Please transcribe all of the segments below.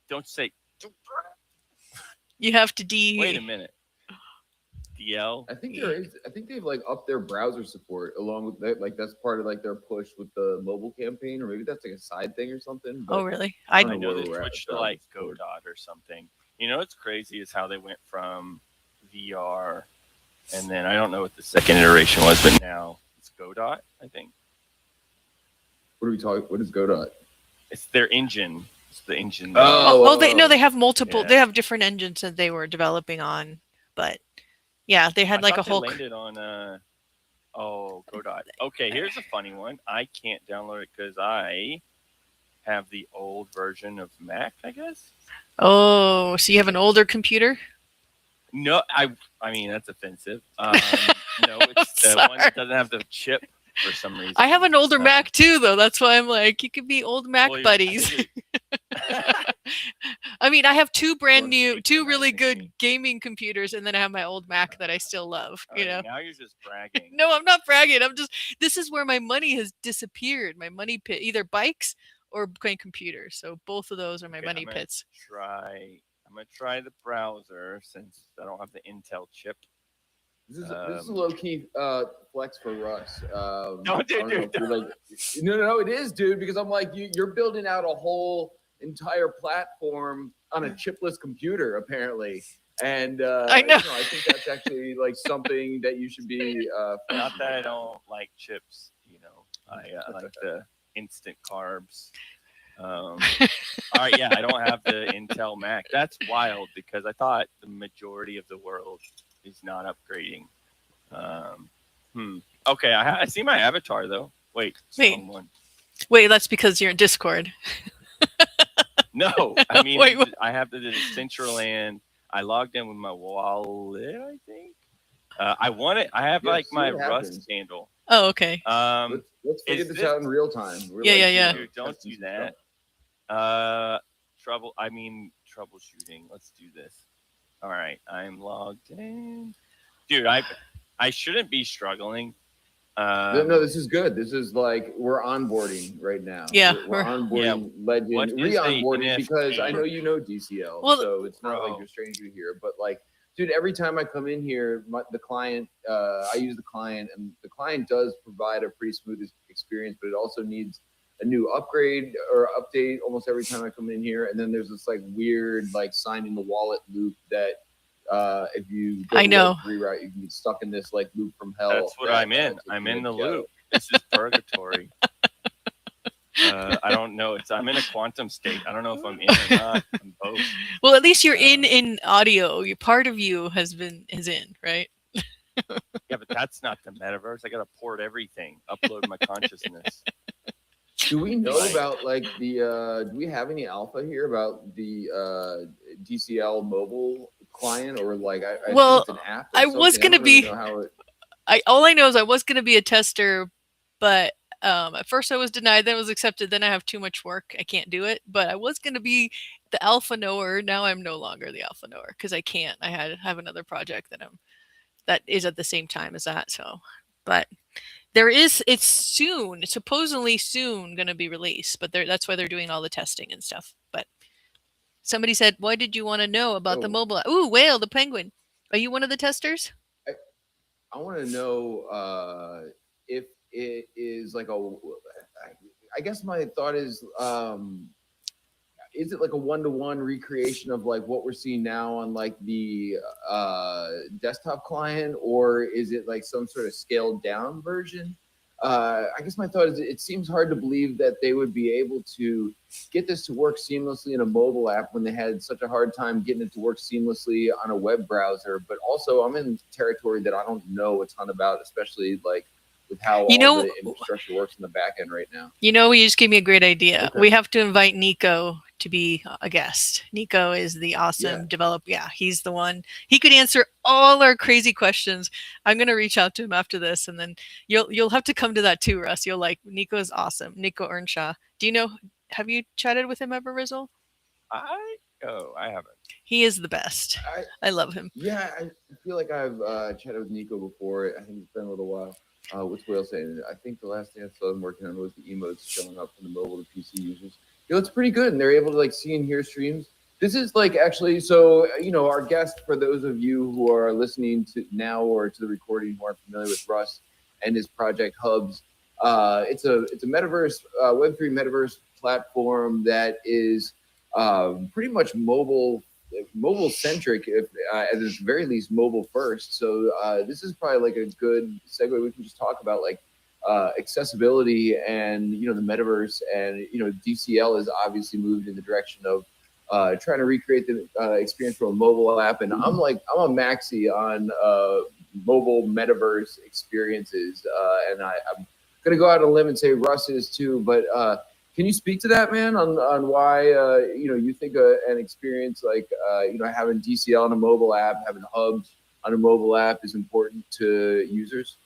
Don't say. You have to D. Wait a minute. DL. I think there is. I think they've like upped their browser support along with that. Like that's part of like their push with the mobile campaign, or maybe that's like a side thing or something. Oh, But really? I don't know where they we're at switched with to like browser support. Godot or something. You know what's crazy is how they went from VR, and then I don't know what the second iteration was, but now it's Godot. I think What are we talking? What is Godot? it's their engine. It's the engine. They have multiple. Yeah. They have different engines that they were developing on, but yeah, they had I like a thought they whole. landed on. Oh, Godot. Okay, here's a funny one. I can't download it because I have the old version of Mac. I guess. Oh, so you have an older computer? No, I mean that's offensive. No, it's the one that doesn't have the chip for some reason. I have an older Mac too, though. That's why I'm like, you could be old Mac Well, buddies. I mean, I have two really good me. gaming computers, and then I have my old Mac that I still love. You know. Now you're just bragging. No, I'm not bragging. This is where my money has disappeared. My money pit, either bikes or playing computers. So both of those are my money pits. I'm gonna try the browser since I don't have the Intel chip. This is a low key flex for Russ. No, dude. No, it is, dude. Because I'm like, you're building out a whole entire platform on a chipless computer, apparently. And I know. I think that's actually like something that you should be. Not that I don't like chips. You know, I like the instant carbs. All right, yeah, I don't have the Intel Mac. That's wild because I thought the majority of the world is not upgrading. Okay, I see my avatar though. Wait. That's because you're in Discord. No, I mean Wait. I have the Decentraland. I logged in with my wallet, I think. I have like my Rust handle. Oh, okay. Let's figure this out in real time. Yeah. Dude, don't do that. Troubleshooting. Let's do this. All right, I'm logged in. Dude, I shouldn't be struggling. No, this is good. This is like we're onboarding right now. Yeah, we're onboarding Legend, re-onboarding because I know you know DCL, so it's not like you're a stranger here. But like, dude, every time I come in here, the client, I use the client, and the client does provide a pretty smooth experience, but it also needs a new upgrade or update almost every time I come in here. And then there's this like weird like signing the wallet loop that if you go reroute, you can get stuck in this like loop from hell. That's what I'm in. I'm in the loop. This is purgatory. I don't know. I'm in a quantum state. I don't know if I'm in or not. I'm both. Well, at least you're in audio. Part of you is in, right? Yeah, but that's not the metaverse. I gotta port everything, upload my consciousness. Do we know about like the? Do we have any alpha here about the DCL mobile client or like? I think it's an app. I was gonna be. All I know is I was gonna be a tester, but at first I was denied. Then I was accepted. Then I have too much work. I can't do it. But I was gonna be the alpha knower. Now I'm no longer the alpha knower because I can't. I have another project that is at the same time as that. So, but. It's supposedly soon going to be released, but that's why they're doing all the testing and stuff. But somebody said, why did you want to know about the mobile? Ooh, Whale, the penguin. Are you one of the testers? I want to know if it is like I guess my thought is it like a one-to-one recreation of like what we're seeing now on like the desktop client, or is it like some sort of scaled down version? I guess my thought is it seems hard to believe that they would be able to get this to work seamlessly in a mobile app when they had such a hard time getting it to work seamlessly on a web browser. But also I'm in territory that I don't know a ton about, especially like with how all the infrastructure works in the back end right now. You just gave me a great idea. Okay. We have to invite Nico to be a guest. Nico is the awesome developer. Yeah, he's the one. He could answer all our crazy questions. I'm going to reach out to him after this, and then you'll have to come to that too, Russ. You'll like Nico's awesome. Nico Earnshaw. Have you chatted with him ever, Rizzle? I haven't. He is the best. I love him. Yeah, I feel like I've chatted with Nico before. I think it's been a little while. What's Whale saying? I think the last thing I saw them working on was the emotes showing up from the mobile to PC users. It's pretty good, and they're able to like see and hear streams. This is like actually, so, our guest, for those of you who are listening to now or to the recording who aren't familiar with Russ and his project Hubs, it's a metaverse, Web3 metaverse platform that is pretty much mobile centric, if at the very least mobile first. So this is probably like a good segue. We can just talk about like accessibility and the metaverse, and DCL has obviously moved in the direction of trying to recreate the experience from a mobile app. And I'm a maxi on mobile metaverse experiences, and I'm gonna go out on a limb and say Russ is too. But can you speak to that, man, on why you think an experience like having DCL on a mobile app, having Hubs on a mobile app is important to users?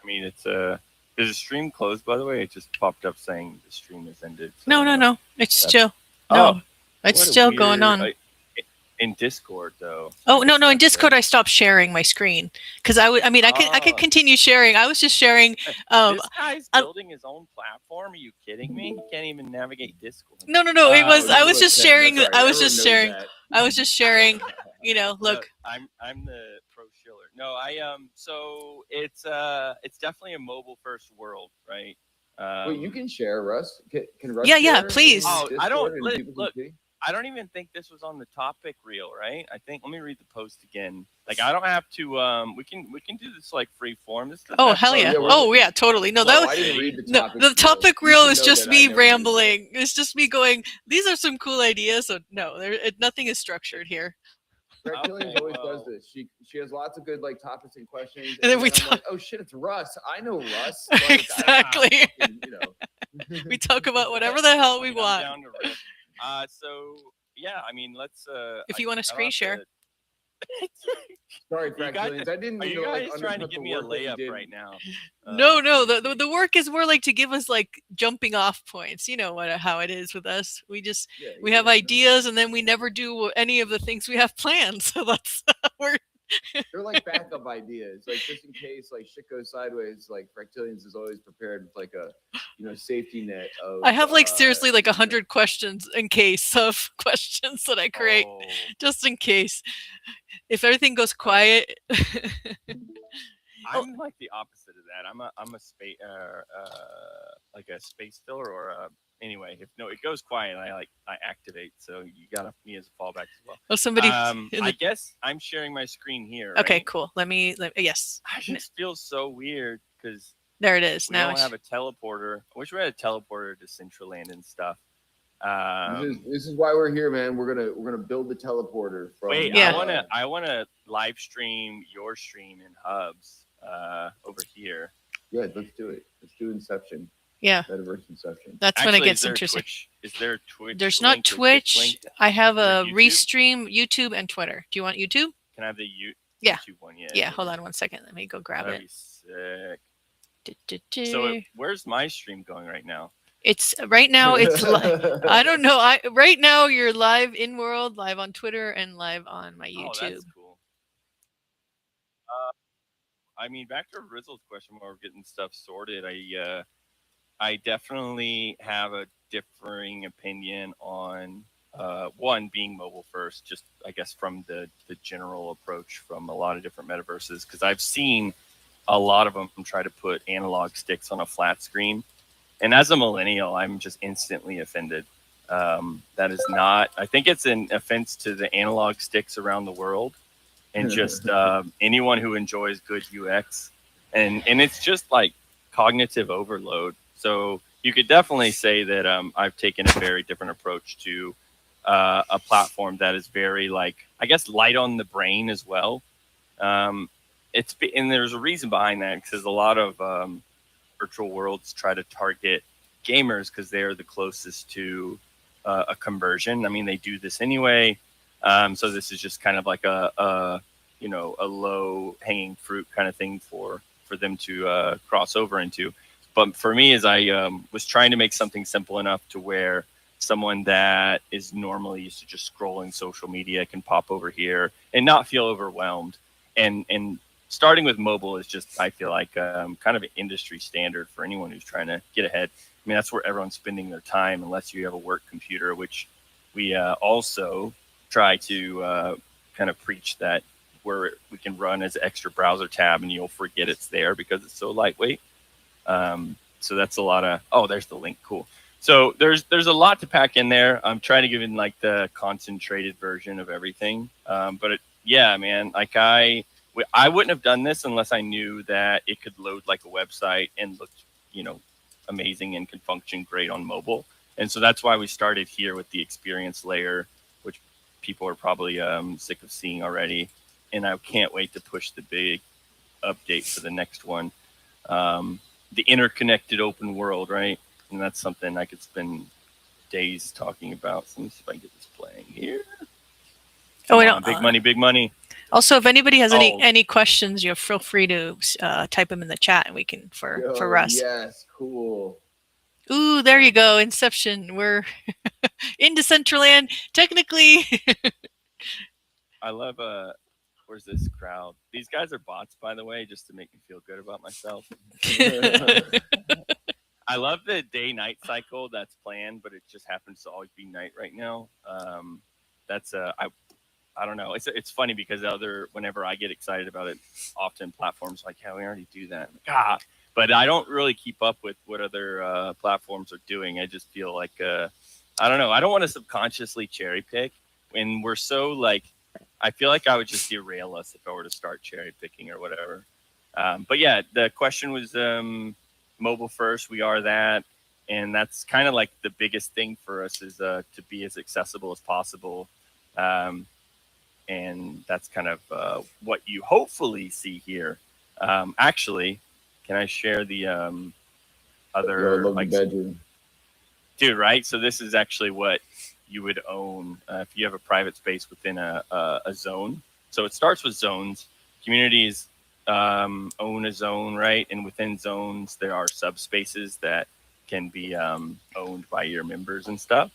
I mean, it's is the stream closed, by the way? It just popped up saying the stream has ended. So no, it's still no. It's still going on. In Discord, though. Oh no! In Discord, I stopped sharing my screen because I could continue sharing. I was just sharing. This guy's building his own platform. Are you kidding me? He can't even navigate Discord. No. It was. I was just sharing. I was just sharing. I was just sharing. Look. I'm the pro shiller. No, So it's definitely a mobile first world, right? Well, you can share, Russ. Can Russ? Yeah, please. Oh, I don't look. I don't even think this was on the topic reel, right? Let me read the post again. Like, I don't have to. We can do this like free form. Oh hell yeah! Oh yeah, totally. No, that was the topic reel is just me rambling. It's just me going. These are some cool ideas. So no, nothing is structured here. Fractilians always does this. She has lots of good like topics and questions, and then we talk. Like, oh shit, it's Russ. I know Russ. Like, exactly. We talk about whatever the hell we want. So yeah, I mean, let's. If you want to screen share. Sorry, Fractilians. I didn't. Are you guys trying to give me a layup right now? No. The work is more like to give us like jumping off points. You know how it is with us. We have ideas, and then we never do any of the things we have planned. So that's They're like backup ideas, like just in case like shit goes sideways. Like Fractilians is always prepared with like a safety net of. I have like seriously like 100 questions in case of questions that I create, just in case if everything goes quiet. I'm like the opposite of that. I'm a space like a space filler or anyway, if it goes quiet, I activate. So you got me as a fallback as well. Oh, somebody. I guess I'm sharing my screen here. Okay, right? Cool. Let me. Yes. I just feel so weird because there it is. We don't have a teleporter. I wish we had a teleporter to Centraland and stuff. This is why we're here, man. We're gonna build the teleporter. I wanna live stream your stream in Hubs over here. Yeah, let's do it. Let's do Inception. Yeah. Metaverse Inception. That's when it gets interesting. Is there Twitch? There's not Twitch. I have a Restream, YouTube, and Twitter. Do you want YouTube? Can I have the YouTube one? Yeah. Hold on 1 second. Let me go grab it. Sick. So where's my stream going right now? It's right now. It's I don't know. Right now you're live in world, live on Twitter, and live on my YouTube. Oh, that's cool. I mean, back to Rizzle's question while we're getting stuff sorted. I definitely have a differing opinion on one being mobile first, just I guess from the general approach from a lot of different metaverses, because I've seen a lot of them try to put analog sticks on a flat screen. And as a millennial, I'm just instantly offended. That is not, I think it's an offense to the analog sticks around the world and just anyone who enjoys good UX. And it's just like cognitive overload. So you could definitely say that I've taken a very different approach to a platform that is very I guess light on the brain as well. And there's a reason behind that, because a lot of virtual worlds try to target gamers because they're the closest to a conversion. I mean, they do this anyway. So this is just kind of like a low hanging fruit kind of thing for them to cross over into. But for me, as I was trying to make something simple enough to where someone that is normally used to just scrolling social media can pop over here and not feel overwhelmed. And starting with mobile is just, I feel like, kind of an industry standard for anyone who's trying to get ahead. I mean, that's where everyone's spending their time, unless you have a work computer, which we also try to kind of preach that where we can run as an extra browser tab and you'll forget it's there because it's so lightweight. So that's a lot of, oh, there's the link. Cool. So there's a lot to pack in there. I'm trying to give in like the concentrated version of everything. Yeah, man, like I wouldn't have done this unless I knew that it could load like a website and look, amazing and can function great on mobile. And so that's why we started here with the experience layer, which people are probably sick of seeing already. And I can't wait to push the big update for the next one. The interconnected open world, right? And that's something I could spend days talking about. So let me see if I can get this playing here. Come on, big money, big money. Also, if anybody has any questions, feel free to type them in the chat, and we can for Russ. Yes, cool. Ooh, there you go, Inception. We're into Decentraland, technically. I love where's this crowd? These guys are bots, by the way, just to make me feel good about myself. I love the day-night cycle that's planned, but it just happens to always be night right now. That's I don't know. It's funny because whenever I get excited about it, often platforms like, yeah, we already do that. Like, but I don't really keep up with what other platforms are doing. I just feel like I don't know. I don't want to subconsciously cherry pick, and we're so like. I feel like I would just derail us if I were to start cherry picking or whatever. But yeah, the question was mobile first. We are that, and that's kind of like the biggest thing for us is to be as accessible as possible. And that's kind of what you hopefully see here. Actually, can I share the other like bedroom. Dude, right? So this is actually what you would own if you have a private space within a zone. So it starts with zones. Communities own a zone, right? And within zones, there are subspaces that can be owned by your members and stuff.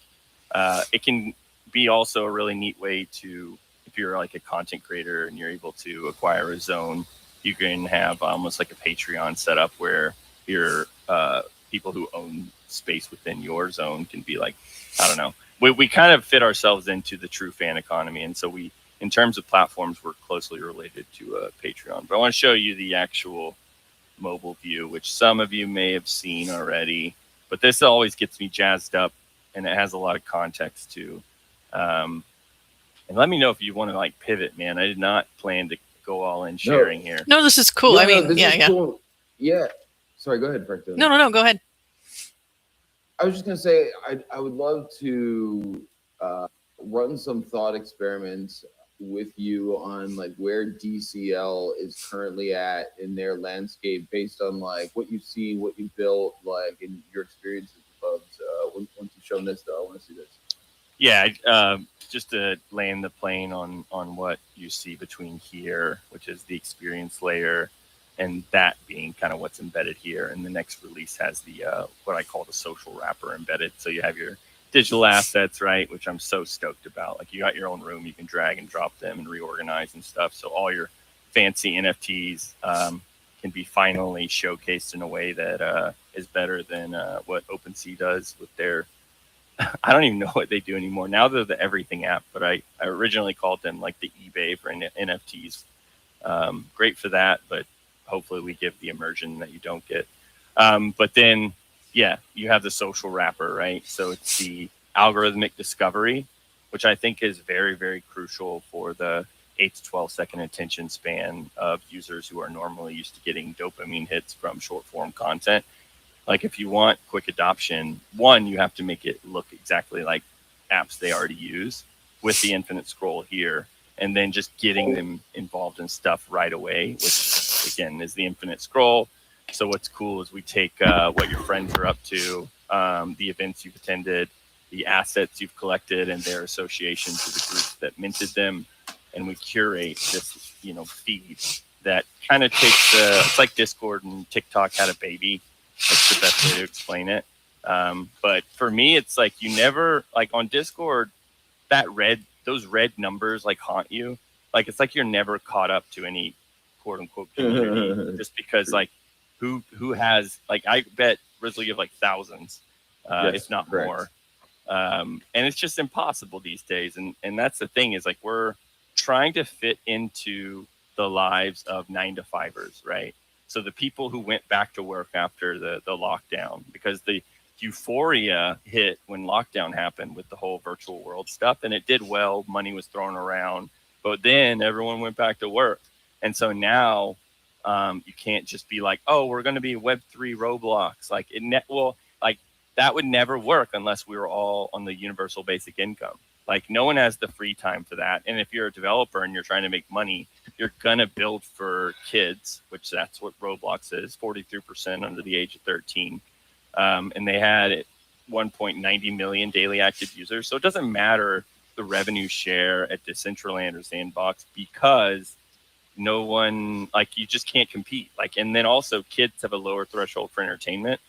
It can be also a really neat way to, if you're like a content creator and you're able to acquire a zone, you can have almost like a Patreon setup where your people who own space within your zone can be like, I don't know. We kind of fit ourselves into the true fan economy. And so in terms of platforms, we're closely related to Patreon. But I want to show you the actual mobile view, which some of you may have seen already. But this always gets me jazzed up, and it has a lot of context too. And let me know if you want to like pivot, man. I did not plan to go all in sharing here. No, this is cool. I mean, yeah. Cool. Yeah. Sorry, go ahead, Frank. No, go ahead. I was just going to say, I would love to run some thought experiments with you on like where DCL is currently at in their landscape based on like what you've seen, what you built, like in your experiences above. Once you've shown this, though, I want to see this. Yeah, just to land the plane on what you see between here, which is the experience layer, and that being kind of what's embedded here. And the next release has the what I call the social wrapper embedded. So you have your digital assets, right, which I'm so stoked about. Like you got your own room, you can drag and drop them and reorganize and stuff. So all your fancy NFTs can be finally showcased in a way that is better than what OpenSea does with their I don't even know what they do anymore. Now they're the everything app, but I originally called them like the eBay for NFTs. Great for that, but hopefully we give the immersion that you don't get. But then, yeah, you have the social wrapper, right? So it's the algorithmic discovery, which I think is very, very crucial for the 8 to 12 second attention span of users who are normally used to getting dopamine hits from short form content. Like if you want quick adoption, one, you have to make it look exactly like apps they already use with the infinite scroll here, and then just getting them involved in stuff right away, which again is the infinite scroll. So what's cool is we take what your friends are up to, the events you've attended, the assets you've collected, and their association to the groups that minted them, and we curate this, feed that kind of takes it's like Discord and TikTok had a baby. That's the best way to explain it. But for me, it's like you never like on Discord, those red numbers like haunt you. Like it's like you're never caught up to any quote unquote community just because like who has like I bet Rizzle you have like thousands, if not correct. more. And it's just impossible these days. And that's the thing is like we're trying to fit into the lives of 9-to-5ers, right? So the people who went back to work after the lockdown, because the euphoria hit when lockdown happened with the whole virtual world stuff, and it did well. Money was thrown around, but then everyone went back to work, and so now you can't just be like, oh, we're going to be Web3 Roblox, like like that would never work unless we were all on the universal basic income. Like no one has the free time for that. And if you're a developer and you're trying to make money, you're gonna build for kids, which that's what Roblox is. 43% under the age of 13, and they had 1.90 million daily active users. So it doesn't matter the revenue share at Decentraland or Sandbox because no one like you just can't compete. Like, and then also kids have a lower threshold for entertainment,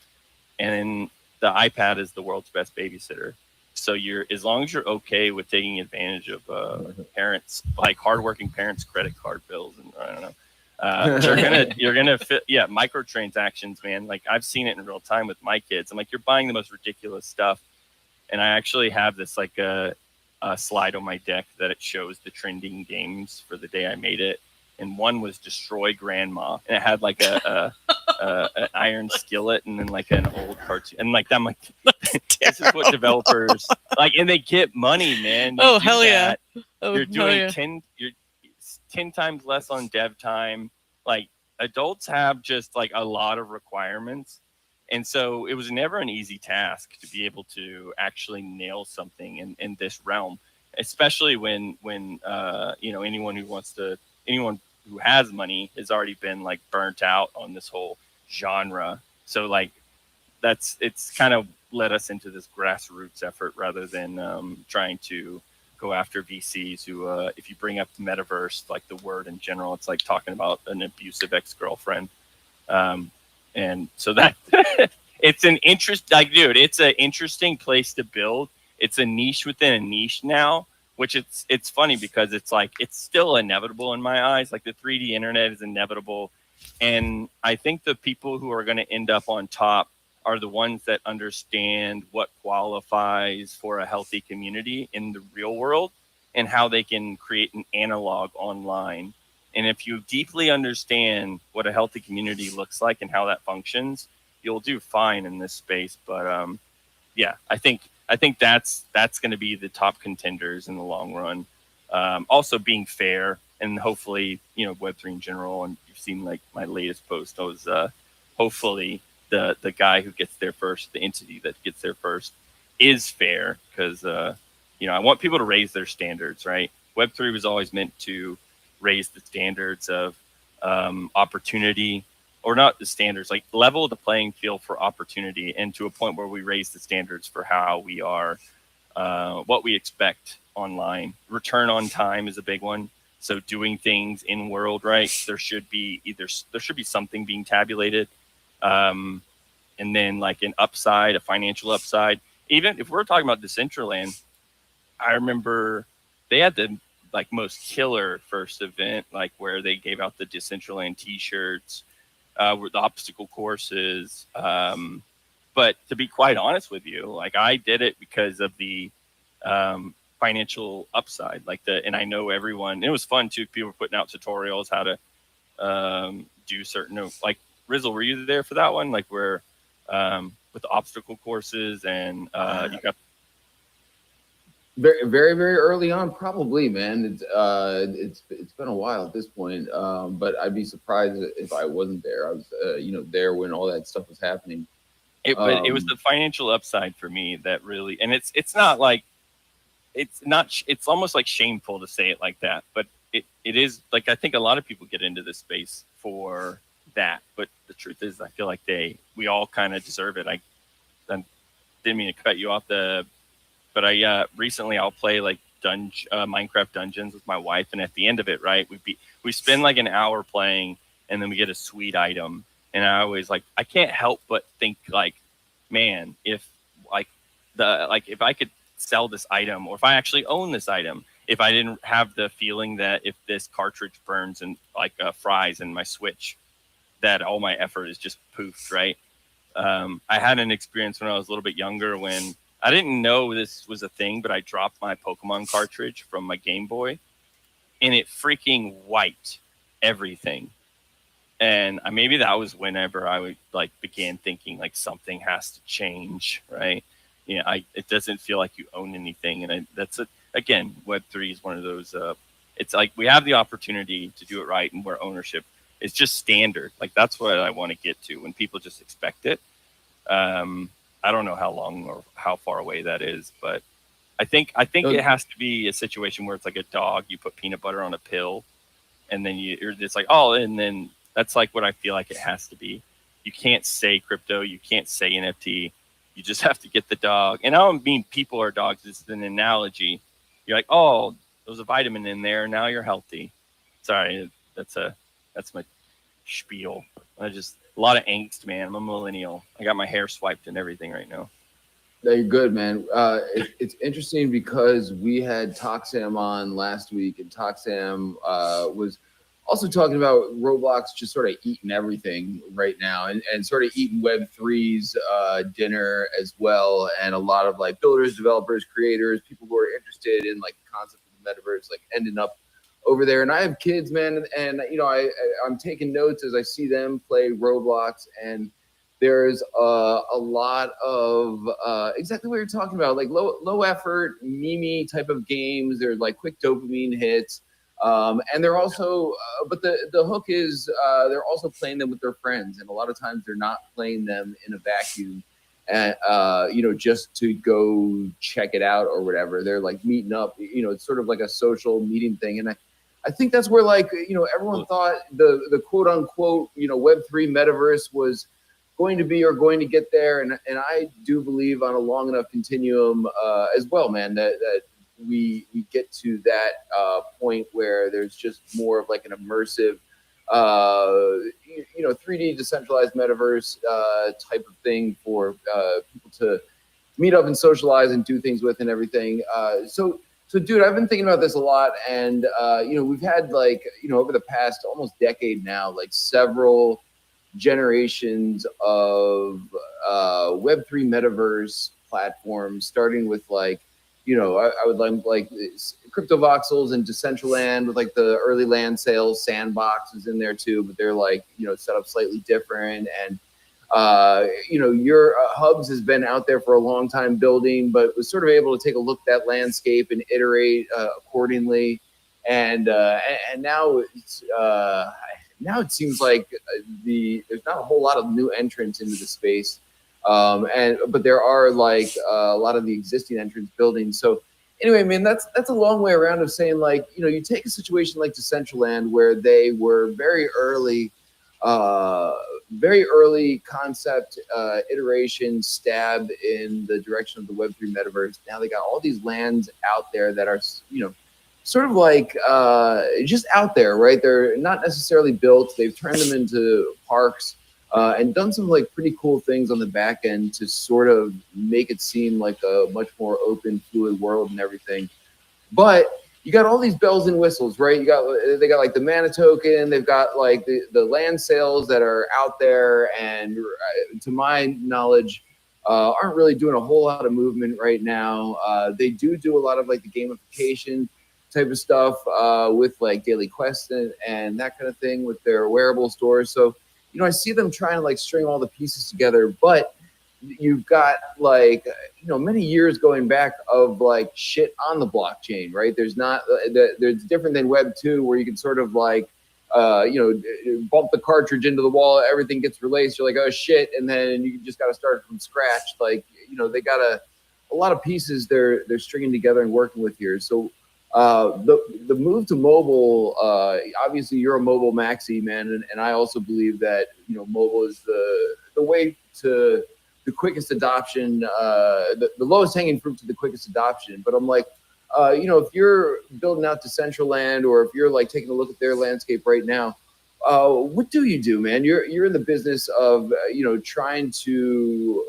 and the iPad is the world's best babysitter. So you're as long as you're okay with taking advantage of parents, like hardworking parents' credit card bills, and I don't know, you're gonna fit. Yeah, microtransactions, man. Like I've seen it in real time with my kids. I'm like, you're buying the most ridiculous stuff, and I actually have this like a slide on my deck that it shows the trending games for the day I made it, and one was Destroy Grandma, and it had like an iron skillet and then like an old cartoon, and like I'm like, this is what developers like, and they get money, man. Oh hell yeah! You're doing 10 times less on dev time. Like adults have just like a lot of requirements, and so it was never an easy task to be able to actually nail something in this realm, especially when anyone who has money has already been like burnt out on this whole genre. So like it's kind of led us into this grassroots effort rather than trying to go after VCs who if you bring up the metaverse, like the word in general, it's like talking about an abusive ex-girlfriend. And so that it's an it's an interesting place to build. It's a niche within a niche now, which it's funny because it's like it's still inevitable in my eyes. Like the 3D internet is inevitable, and I think the people who are going to end up on top are the ones that understand what qualifies for a healthy community in the real world and how they can create an analog online. And if you deeply understand what a healthy community looks like and how that functions, you'll do fine in this space. But yeah, I think that's going to be the top contenders in the long run. Also being fair, and hopefully, Web3 in general. And you've seen like my latest post was hopefully the guy who gets there first, the entity that gets there first, is fair because I want people to raise their standards. Right, Web3 was always meant to raise the standards of opportunity, or not the standards, like level the playing field for opportunity, and to a point where we raise the standards for how we are, what we expect online. Return on time is a big one. So doing things in world, right? There should be something being tabulated, and then like an upside, a financial upside. Even if we're talking about Decentraland, I remember they had the like most killer first event, like where they gave out the Decentraland T-shirts, with the obstacle courses. But to be quite honest with you, like I did it because of the financial upside, and I know everyone. It was fun too. People were putting out tutorials how to do certain, like Rizzle. Were you there for that one? Like where with the obstacle courses and you got. Very, very, very early on, probably, man. It's been a while at this point, but I'd be surprised if I wasn't there. I was, there when all that stuff was happening. But it was the financial upside for me that really, and it's not like, it's almost like shameful to say it like that, but it is like, I think a lot of people get into this space for that, but the truth is, I feel like we all kind of deserve it. I didn't mean to cut you off but I recently I'll play like Minecraft Dungeons with my wife, and at the end of it, right, we spend like an hour playing, and then we get a sweet item, and I always I can't help but think like, man, if if I could sell this item, or if I actually own this item, if I didn't have the feeling that if this cartridge burns and fries in my Switch, that all my effort is just poofed, right? I had an experience when I was a little bit younger when I didn't know this was a thing, but I dropped my Pokemon cartridge from my Game Boy, and it freaking wiped everything. And maybe that was whenever I would like began thinking like something has to change, right? It doesn't feel like you own anything, and that's it. Again, Web3 is one of those. It's like we have the opportunity to do it right, and where ownership is just standard. Like that's what I want to get to when people just expect it. I don't know how long or how far away that is, but I think it has to be a situation where it's like a dog. You put peanut butter on a pill, and then it's like, oh, and then that's like what I feel like it has to be. You can't say crypto, you can't say NFT. You just have to get the dog. And I don't mean people are dogs. It's an analogy. You're like, oh, there's a vitamin in there. Now you're healthy. Sorry, that's my spiel. A lot of angst, man. I'm a millennial. I got my hair swiped and everything right now. No, you're good, man. It's interesting because we had Toxam on last week, and Toxam was also talking about Roblox just sort of eating everything right now, and sort of eating Web3's dinner as well. And a lot of like builders, developers, creators, people who are interested in like the concept of the metaverse, like ending up over there. And I have kids, man, and I'm taking notes as I see them play Roblox, and there's a lot of exactly what you're talking about, like low effort, meme type of games. They're like quick dopamine hits. And they're also, but the hook is they're also playing them with their friends. And a lot of times they're not playing them in a vacuum and, just to go check it out or whatever. They're like meeting up, it's sort of like a social meeting thing. And I think that's where like, everyone thought the quote unquote, Web3 metaverse was going to be or going to get there. And I do believe on a long enough continuum as well, man, that we get to that point where there's just more of like an immersive, 3D decentralized metaverse type of thing for people to meet up and socialize and do things with and everything. So dude, I've been thinking about this a lot, and we've had like over the past almost decade now, like several generations of Web3 metaverse platforms, starting with like, I would like crypto voxels and Decentraland with like the early land sales. Sandbox is in there too, but they're like, set up slightly different. And, your Hubs has been out there for a long time building, but was sort of able to take a look at that landscape and iterate accordingly. And now it's, now it seems like there's not a whole lot of new entrants into the space. But there are like a lot of the existing entrants building. So anyway, man, that's a long way around of saying like, you take a situation like Decentraland where they were very early concept iteration stab in the direction of the Web3 metaverse. Now they got all these lands out there that are, sort of like just out there, right? They're not necessarily built. They've turned them into parks. And done some like pretty cool things on the back end to sort of make it seem like a much more open, fluid world and everything. But you got all these bells and whistles, right? They got like the mana token, they've got like the land sales that are out there, and to my knowledge, aren't really doing a whole lot of movement right now. They do a lot of like the gamification type of stuff with like daily quests and that kind of thing with their wearable stores. So I see them trying to like string all the pieces together, but you've got like, many years going back of like shit on the blockchain, right? There's different than Web 2 where you can sort of like, bump the cartridge into the wall, everything gets released. You're like, oh shit. And then you just got to start from scratch. Like, they got a lot of pieces they're stringing together and working with here. So, the move to mobile, obviously you're a mobile maxi, man, and I also believe that mobile is the way to the quickest adoption, the lowest hanging fruit to the quickest adoption. But I'm like, if you're building out Decentraland, or if you're like taking a look at their landscape right now, what do you do, man? You're in the business of trying to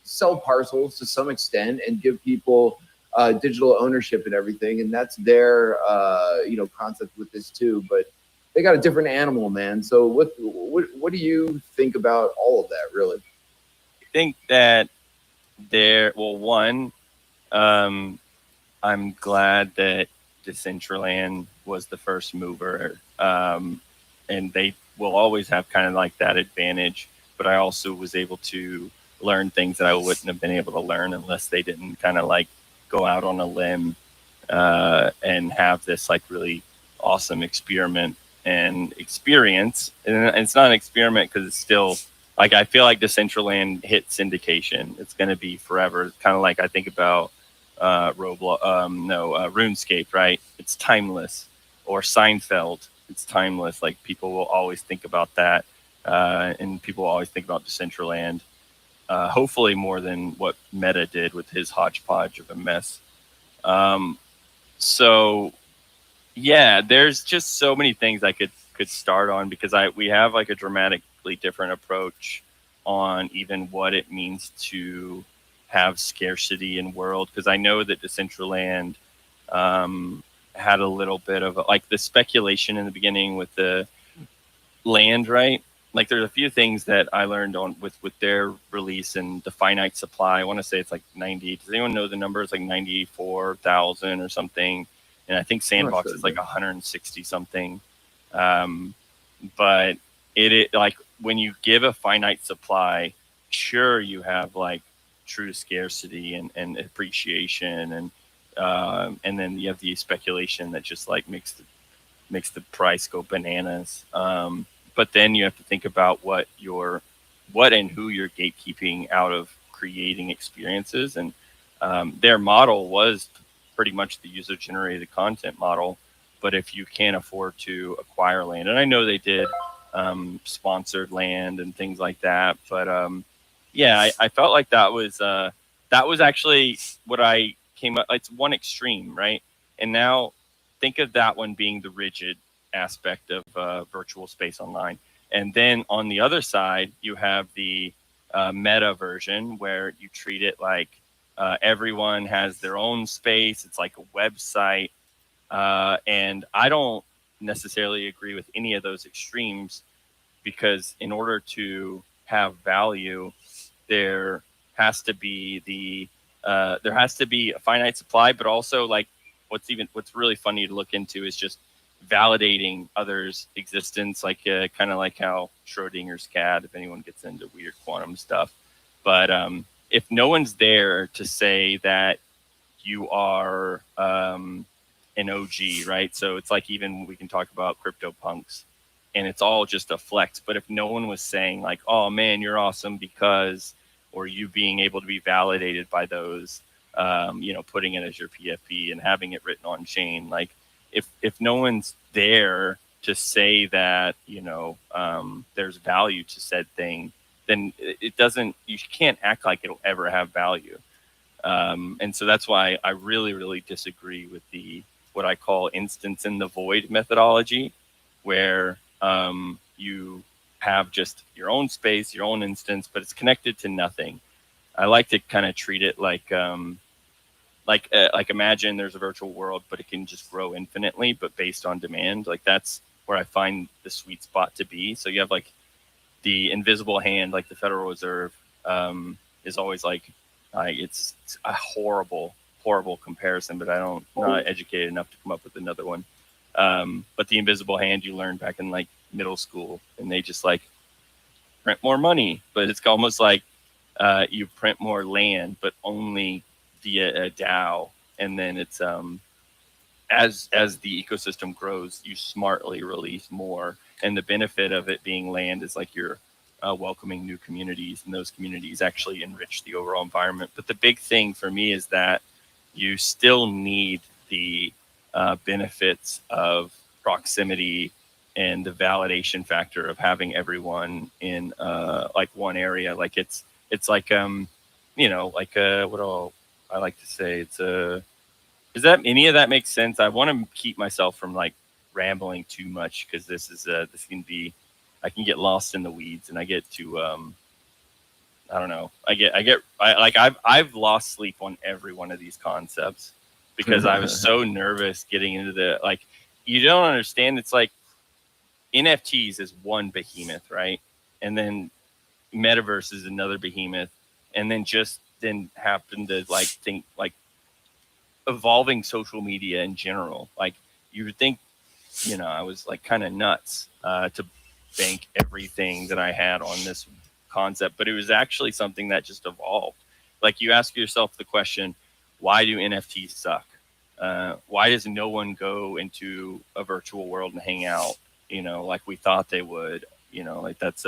sell parcels to some extent and give people digital ownership and everything, and that's their concept with this too. But they got a different animal, man. So what do you think about all of that, really? I think that one, um, I'm glad that Decentraland was the first mover, and they will always have kind of like that advantage. But I also was able to learn things that I wouldn't have been able to learn unless they didn't kind of like go out on a limb and have this like really awesome experiment and experience. And it's not an experiment because it's still like I feel like Decentraland hit syndication. It's going to be forever. It's kind of like I think about Roblox, RuneScape, right? It's timeless. Or Seinfeld, it's timeless. Like people will always think about that, and people will always think about Decentraland. Hopefully more than what Meta did with his hodgepodge of a mess. Um, so yeah, there's just so many things I could start on because we have like a dramatically different approach on even what it means to have scarcity in world because I know that Decentraland had a little bit of like the speculation in the beginning with the land, right? Like there's a few things that I learned on with their release and the finite supply. I want to say it's like 90. Does anyone know the number? It's like 94,000 or something. And I think Sandbox is like 160 something. But it like when you give a finite supply, sure you have like true scarcity and appreciation and then you have the speculation that just like makes the price go bananas. But then you have to think about what and who you're gatekeeping out of creating experiences. And their model was pretty much the user generated content model. But if you can't afford to acquire land, and I know they did sponsored land and things like that, but yeah, I felt like that was actually what I came up. It's one extreme, right? And now think of that one being the rigid aspect of virtual space online. And then on the other side, you have the meta version where you treat it like everyone has their own space. It's like a website. And I don't necessarily agree with any of those extremes because in order to have value, there has to be a finite supply, but also like what's really funny to look into is just validating others' existence, like kind of like how Schrodinger's cat, if anyone gets into weird quantum stuff. But if no one's there to say that you are an OG, right? So it's like even we can talk about CryptoPunks and it's all just a flex. But if no one was saying like, oh man, you're awesome because, or you being able to be validated by those, putting it as your PFP and having it written on chain, like if no one's there to say that, there's value to said thing, then it doesn't, you can't act like it'll ever have value. And so that's why I really, really disagree with what I call instance in the void methodology, where you have just your own space, your own instance, but it's connected to nothing. I like to kind of treat it like imagine there's a virtual world, but it can just grow infinitely, but based on demand. Like that's where I find the sweet spot to be. So you have like the invisible hand, like the Federal Reserve is always like it's a horrible comparison, but I'm not educated enough to come up with another one. But the invisible hand you learned back in like middle school, and they just like print more money, but it's almost like you print more land, but only via a DAO, and then it's as the ecosystem grows, you smartly release more, and the benefit of it being land is like you're welcoming new communities, and those communities actually enrich the overall environment. But the big thing for me is that you still need the benefits of proximity and the validation factor of having everyone in like one area. Like it's like like what all I like to say. It's does that any of that make sense? I want to keep myself from like rambling too much because this can be, I can get lost in the weeds and I get to I don't know. I've lost sleep on every one of these concepts because I was so nervous getting into the, like, you don't understand. It's like NFTs is one behemoth, right? And then metaverse is another behemoth. And then just then happened to like think like evolving social media in general. Like you would think, I was like kind of nuts to bank everything that I had on this concept, but it was actually something that just evolved. Like you ask yourself the question, why do NFTs suck? Why does no one go into a virtual world and hang out, like we thought they would, like that's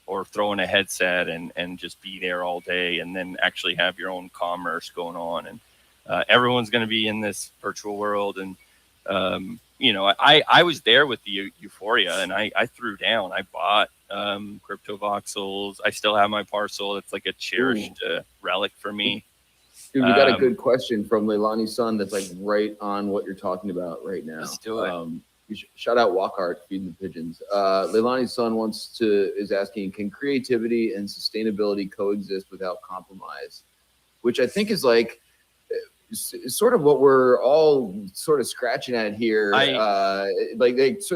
or throw in a headset and just be there all day and then actually have your own commerce going on. And everyone's going to be in this virtual world. And, I was there with the euphoria and I threw down. I bought crypto voxels. I still have my parcel. It's like a cherished relic for me. Dude, we got a good question from Leilani's son that's like right on what you're talking about right now. Let's do it. Shout out Walkhart, feeding the pigeons. Leilani's son is asking, can creativity and sustainability coexist without compromise? Which I think is like sort of what we're all sort of scratching at here. It's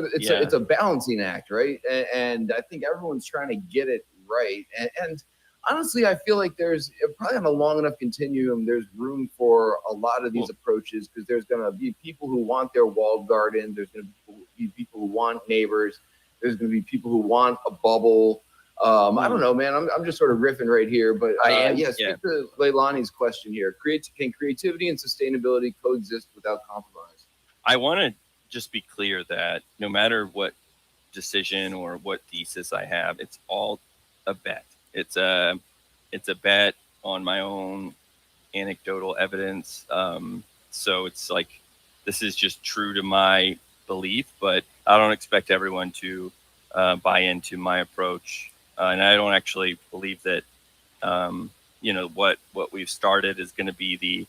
a balancing act, right? And I think everyone's trying to get it right. And honestly, I feel like there's probably on a long enough continuum, there's room for a lot of these approaches because there's going to be people who want their walled garden. There's going to be people who want neighbors. There's going to be people who want a bubble. I don't know, man. I'm just sort of riffing right here, but speak to Leilani's question here. Can creativity and sustainability coexist without compromise? I want to just be clear that no matter what decision or what thesis I have, it's all a bet. It's a bet on my own anecdotal evidence. So it's like, this is just true to my belief, but I don't expect everyone to buy into my approach. And I don't actually believe that, what we've started is going to be the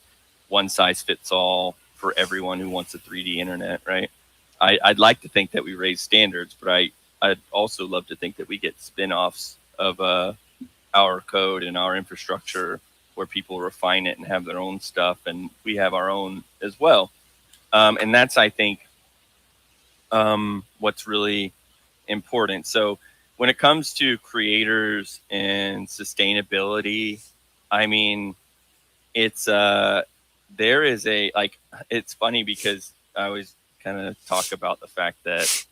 one size fits all for everyone who wants a 3D internet, right? I'd like to think that we raise standards, but I'd also love to think that we get spin-offs of our code and our infrastructure where people refine it and have their own stuff, and we have our own as well. And that's, I think, what's really important. So when it comes to creators and sustainability, I mean, it's it's funny because I always kind of talk about the fact that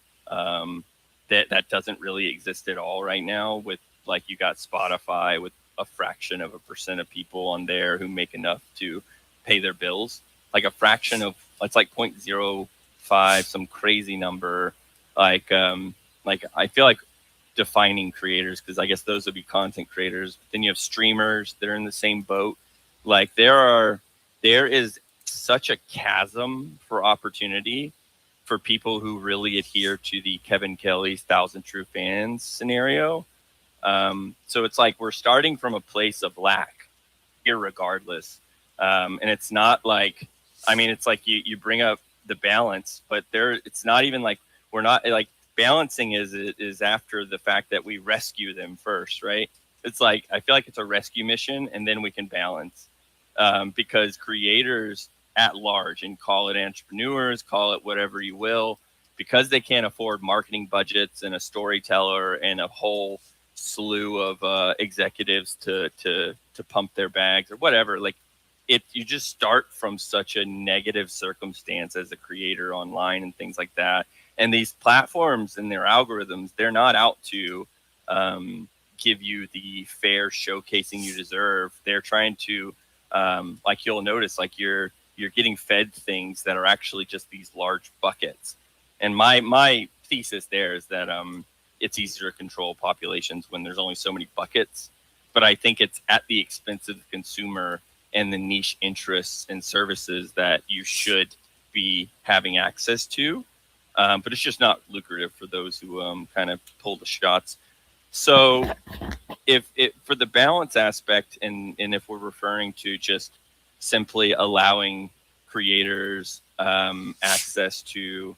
that doesn't really exist at all right now. With like, you got Spotify with a fraction of a % of people on there who make enough to pay their bills, like a fraction of, it's like 0.05, some crazy number. I feel like defining creators, because I guess those would be content creators. Then you have streamers, they're in the same boat. Like there is such a chasm for opportunity for people who really adhere to the Kevin Kelly's 1,000 true fans scenario. So it's like we're starting from a place of lack, irregardless. And it's not like, I mean, it's like you bring up the balance, but it's not even like, we're not like, balancing is after the fact that we rescue them first, right? It's like, I feel like it's a rescue mission, and then we can balance, because creators at large, and call it entrepreneurs, call it whatever you will, because they can't afford marketing budgets and a storyteller and a whole slew of executives to pump their bags or whatever. Like you just start from such a negative circumstance as a creator online and things like that. And these platforms and their algorithms, they're not out to give you the fair showcasing you deserve. They're trying to, like you'll notice, like you're getting fed things that are actually just these large buckets. And my thesis there is that it's easier to control populations when there's only so many buckets. But I think it's at the expense of the consumer and the niche interests and services that you should be having access to. But it's just not lucrative for those who kind of pull the shots. So for the balance aspect, and if we're referring to just simply allowing creators access to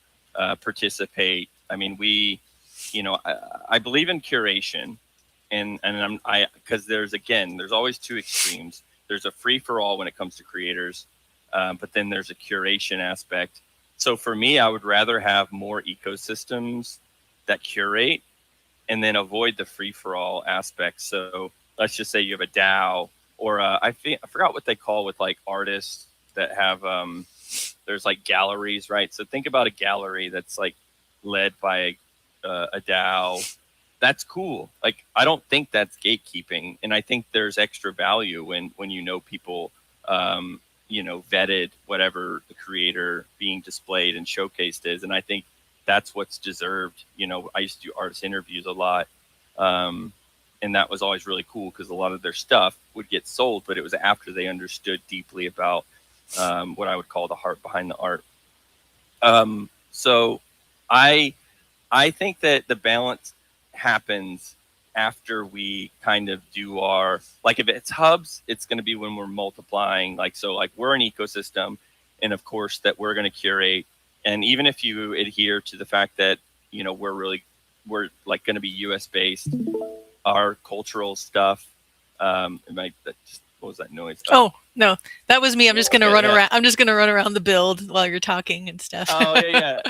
participate, I mean, I believe in curation, and because there's always two extremes. There's a free for all when it comes to creators, but then there's a curation aspect. So for me, I would rather have more ecosystems that curate and then avoid the free for all aspect. So let's just say you have a DAO or I forgot what they call with like artists that have there's like galleries, right? So think about a gallery that's like led by a DAO. That's cool. Like I don't think that's gatekeeping, and I think there's extra value when you know people, vetted whatever the creator being displayed and showcased is, and I think that's what's deserved. I used to do artist interviews a lot, and that was always really cool because a lot of their stuff would get sold, but it was after they understood deeply about what I would call the heart behind the art. So I think that the balance happens after we kind of do our, like if it's hubs, it's going to be when we're multiplying. Like we're an ecosystem, and of course that we're going to curate. And even if you adhere to the fact that we're like going to be US based, our cultural stuff. What was that noise? Oh no, that was me. I'm just gonna run around. I'm just gonna run around the build while you're talking and stuff. Oh yeah.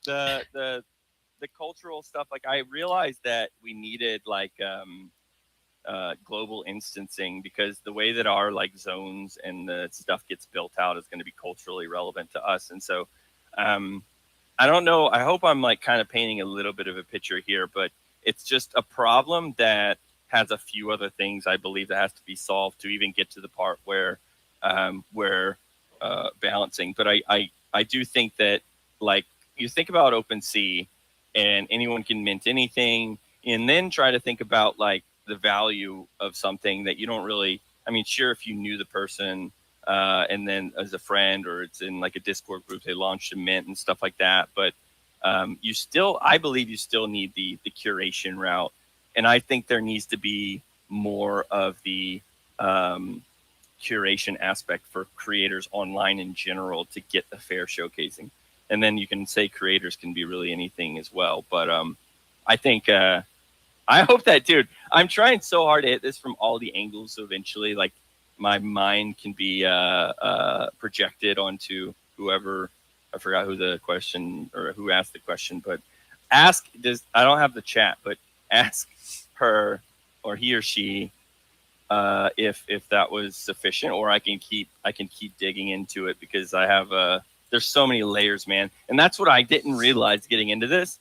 The cultural stuff. Like I realized that we needed like global instancing, because the way that our like zones and the stuff gets built out is going to be culturally relevant to us. And so I don't know. I hope I'm like kind of painting a little bit of a picture here, but it's just a problem that has a few other things I believe that has to be solved to even get to the part where we're balancing. But I do think that, like, you think about OpenSea and anyone can mint anything, and then try to think about like the value of something that you don't really, I mean, sure, if you knew the person and then as a friend, or it's in like a Discord group, they launched a mint and stuff like that. But I believe you still need the curation route. And I think there needs to be more of the curation aspect for creators online in general to get the fair showcasing. And then you can say creators can be really anything as well. But I think, I hope that, dude, I'm trying so hard to hit this from all the angles. So eventually, like, my mind can be projected onto whoever. I forgot who the question or who asked the question, but I don't have the chat, but ask her or he or she if that was sufficient, or I can keep digging into it, because I have there's so many layers, man. And that's what I didn't realize getting into this,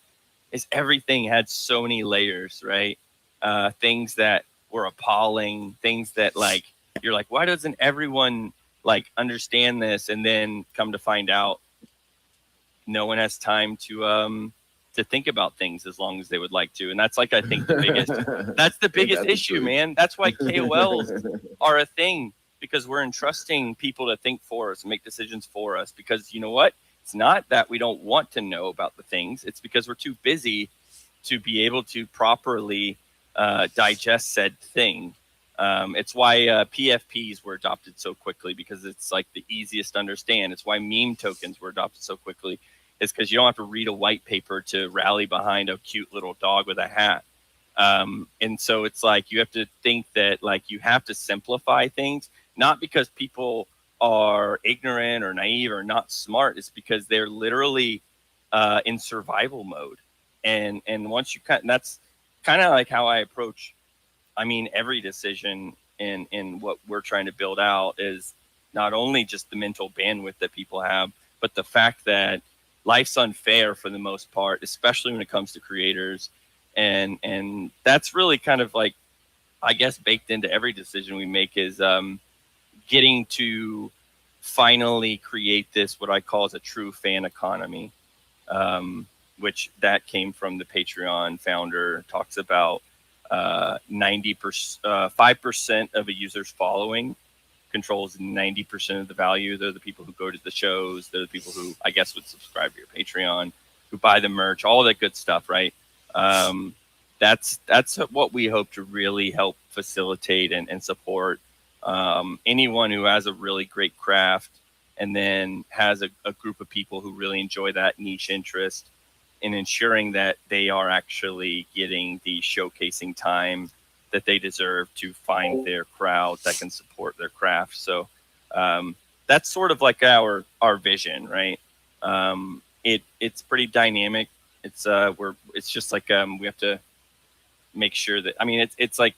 is everything had so many layers, right? Things that were appalling, things that like you're like, why doesn't everyone like understand this? And then come to find out, no one has time to think about things as long as they would like to. And that's like, I think that's the biggest issue, man. That's why KOLs are a thing, because we're entrusting people to think for us and make decisions for us. Because you know what? It's not that we don't want to know about the things. It's because we're too busy to be able to properly digest said thing. It's why PFPs were adopted so quickly, because it's like the easiest to understand. It's why meme tokens were adopted so quickly. It's because you don't have to read a white paper to rally behind a cute little dog with a hat. And so it's like you have to think that like you have to simplify things, not because people are ignorant or naive or not smart. It's because they're literally in survival mode. And once you that's kind of like how I approach, I mean, every decision in what we're trying to build out is not only just the mental bandwidth that people have, but the fact that life's unfair for the most part, especially when it comes to creators. And that's really kind of like, I guess, baked into every decision we make, is getting to finally create this, what I call as a true fan economy, which that came from the Patreon founder. Talks about 5% of a user's following controls 90% of the value. They're the people who go to the shows. They're the people who, I guess, would subscribe to your Patreon, who buy the merch, all that good stuff, right? That's what we hope to really help facilitate and support. Anyone who has a really great craft and then has a group of people who really enjoy that niche interest, in ensuring that they are actually getting the showcasing time that they deserve to find their crowd that can support their craft. So that's sort of like our vision, right? It's pretty dynamic. It's just like we have to make sure that, I mean, it's like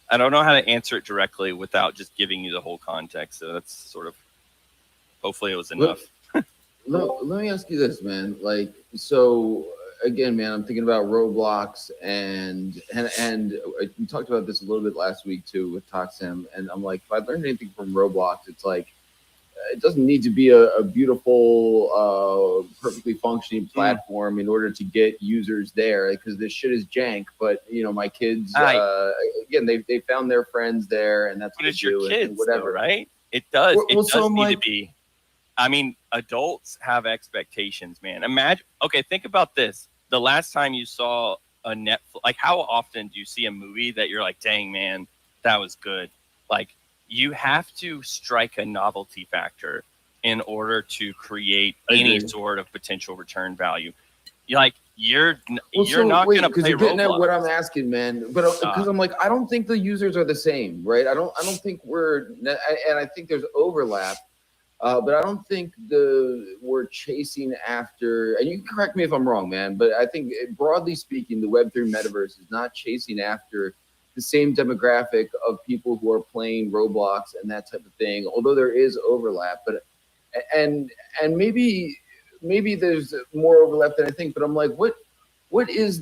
I don't know how to answer it directly without just giving you the whole context. So that's sort of, hopefully it was enough. Let me ask you this, man. Like, so again, man, I'm thinking about Roblox and we talked about this a little bit last week too with Toxem, and I'm like, if I learned anything from Roblox, it's like it doesn't need to be a beautiful, perfectly functioning platform in order to get users there, because this shit is jank. But my kids, again, they found their friends there, and that's but what it's they do, your kids, and whatever. though, right? It does. Well, It does so need like, to be. I mean, adults have expectations, man. Imagine. Okay, think about this. The last time you saw a Netflix, like, how often do you see a movie that you're like, dang, man, that was good? Like, you have to strike a novelty factor in order to create any sort of potential return value. You're not going to play you're getting Roblox. at what I'm asking, man. But because I'm like, I don't think the users are the same, right? I don't think and I think there's overlap. But I don't think we're chasing after, and you can correct me if I'm wrong, man, but I think broadly speaking, the Web3 metaverse is not chasing after the same demographic of people who are playing Roblox and that type of thing, although there is overlap. But and maybe there's more overlap than I think, but I'm like, what is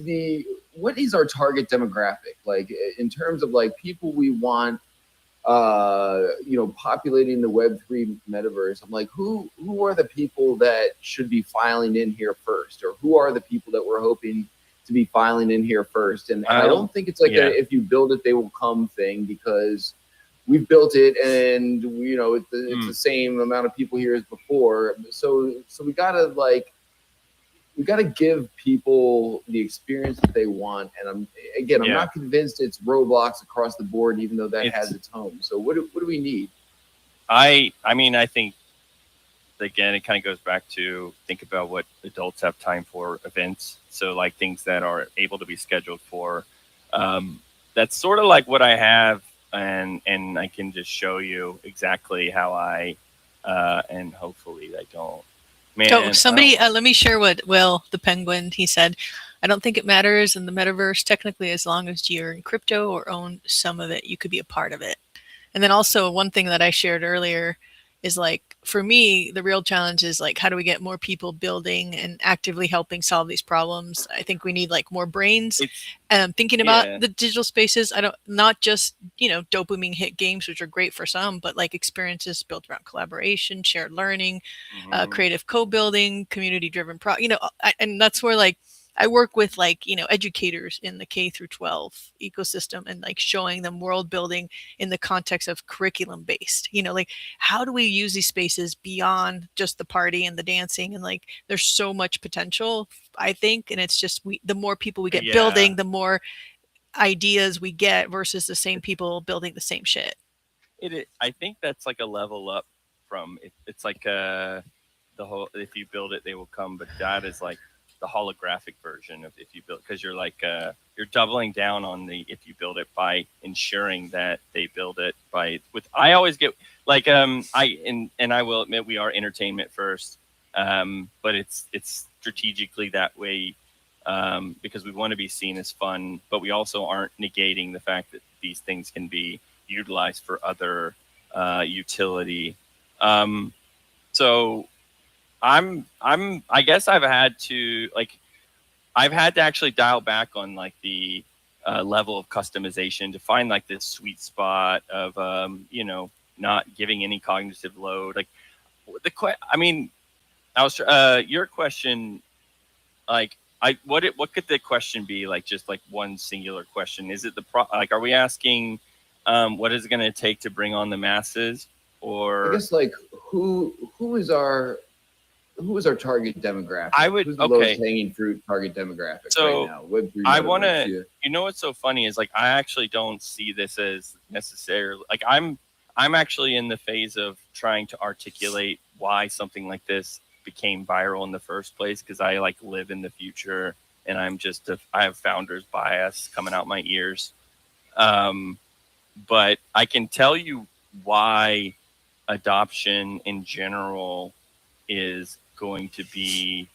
our target demographic, like in terms of like people we want populating the Web3 metaverse? I'm like, who are the people that should be filing in here first, or who are the people that we're hoping to be filing in here first? And I don't think it's like if you build it, they will come thing, because we've built it, and it's the same amount of people here as before. So we gotta give people the experience that they want. And I'm not convinced it's Roblox across the board, even though that has its home. So what do we need? I mean, I think, again, it kind of goes back to think about what adults have time for: events. So like things that are able to be scheduled for. That's sort of like what I have, and I can just show you exactly how and hopefully I don't. Man, somebody, let me share what Will the Penguin, he said. I don't think it matters in the metaverse technically, as long as you're in crypto or own some of it, you could be a part of it. And then also one thing that I shared earlier is like, for me, the real challenge is like, how do we get more people building and actively helping solve these problems? I think we need like more brains thinking about the digital spaces. Not just, dopamine hit games, which are great for some, but like experiences built around collaboration, shared learning, creative co-building, community driven and that's where like I work with like, educators in the K through 12 ecosystem, and like showing them world building in the context of curriculum based, like how do we use these spaces beyond just the party and the dancing? And like, there's so much potential, I think. And it's just, the more people we get building, the more ideas we get versus the same people building the same shit. I think that's like a level up from it's like the whole, if you build it, they will come. But that is like the holographic version of if you build, because you're like you're doubling down on the if you build it by ensuring that they build it I always get like I will admit we are entertainment first, but it's strategically that way, because we want to be seen as fun, but we also aren't negating the fact that these things can be utilized for other utility. So I guess I've had to actually dial back on like the level of customization to find like this sweet spot of not giving any cognitive load. Like your question, like what could the question be? Like just like one singular question. Is it are we asking what is it going to take to bring on the masses? Or I guess like who is our target demographic? Who's the lowest hanging fruit target demographic right now? Web3 I want to, what's so funny is like, I actually don't see this as necessarily like, I'm actually in the phase of trying to articulate why something like this became viral in the first place. Cause I like live in the future, and I have founder's bias coming out my ears. But I can tell you why adoption in general is going to be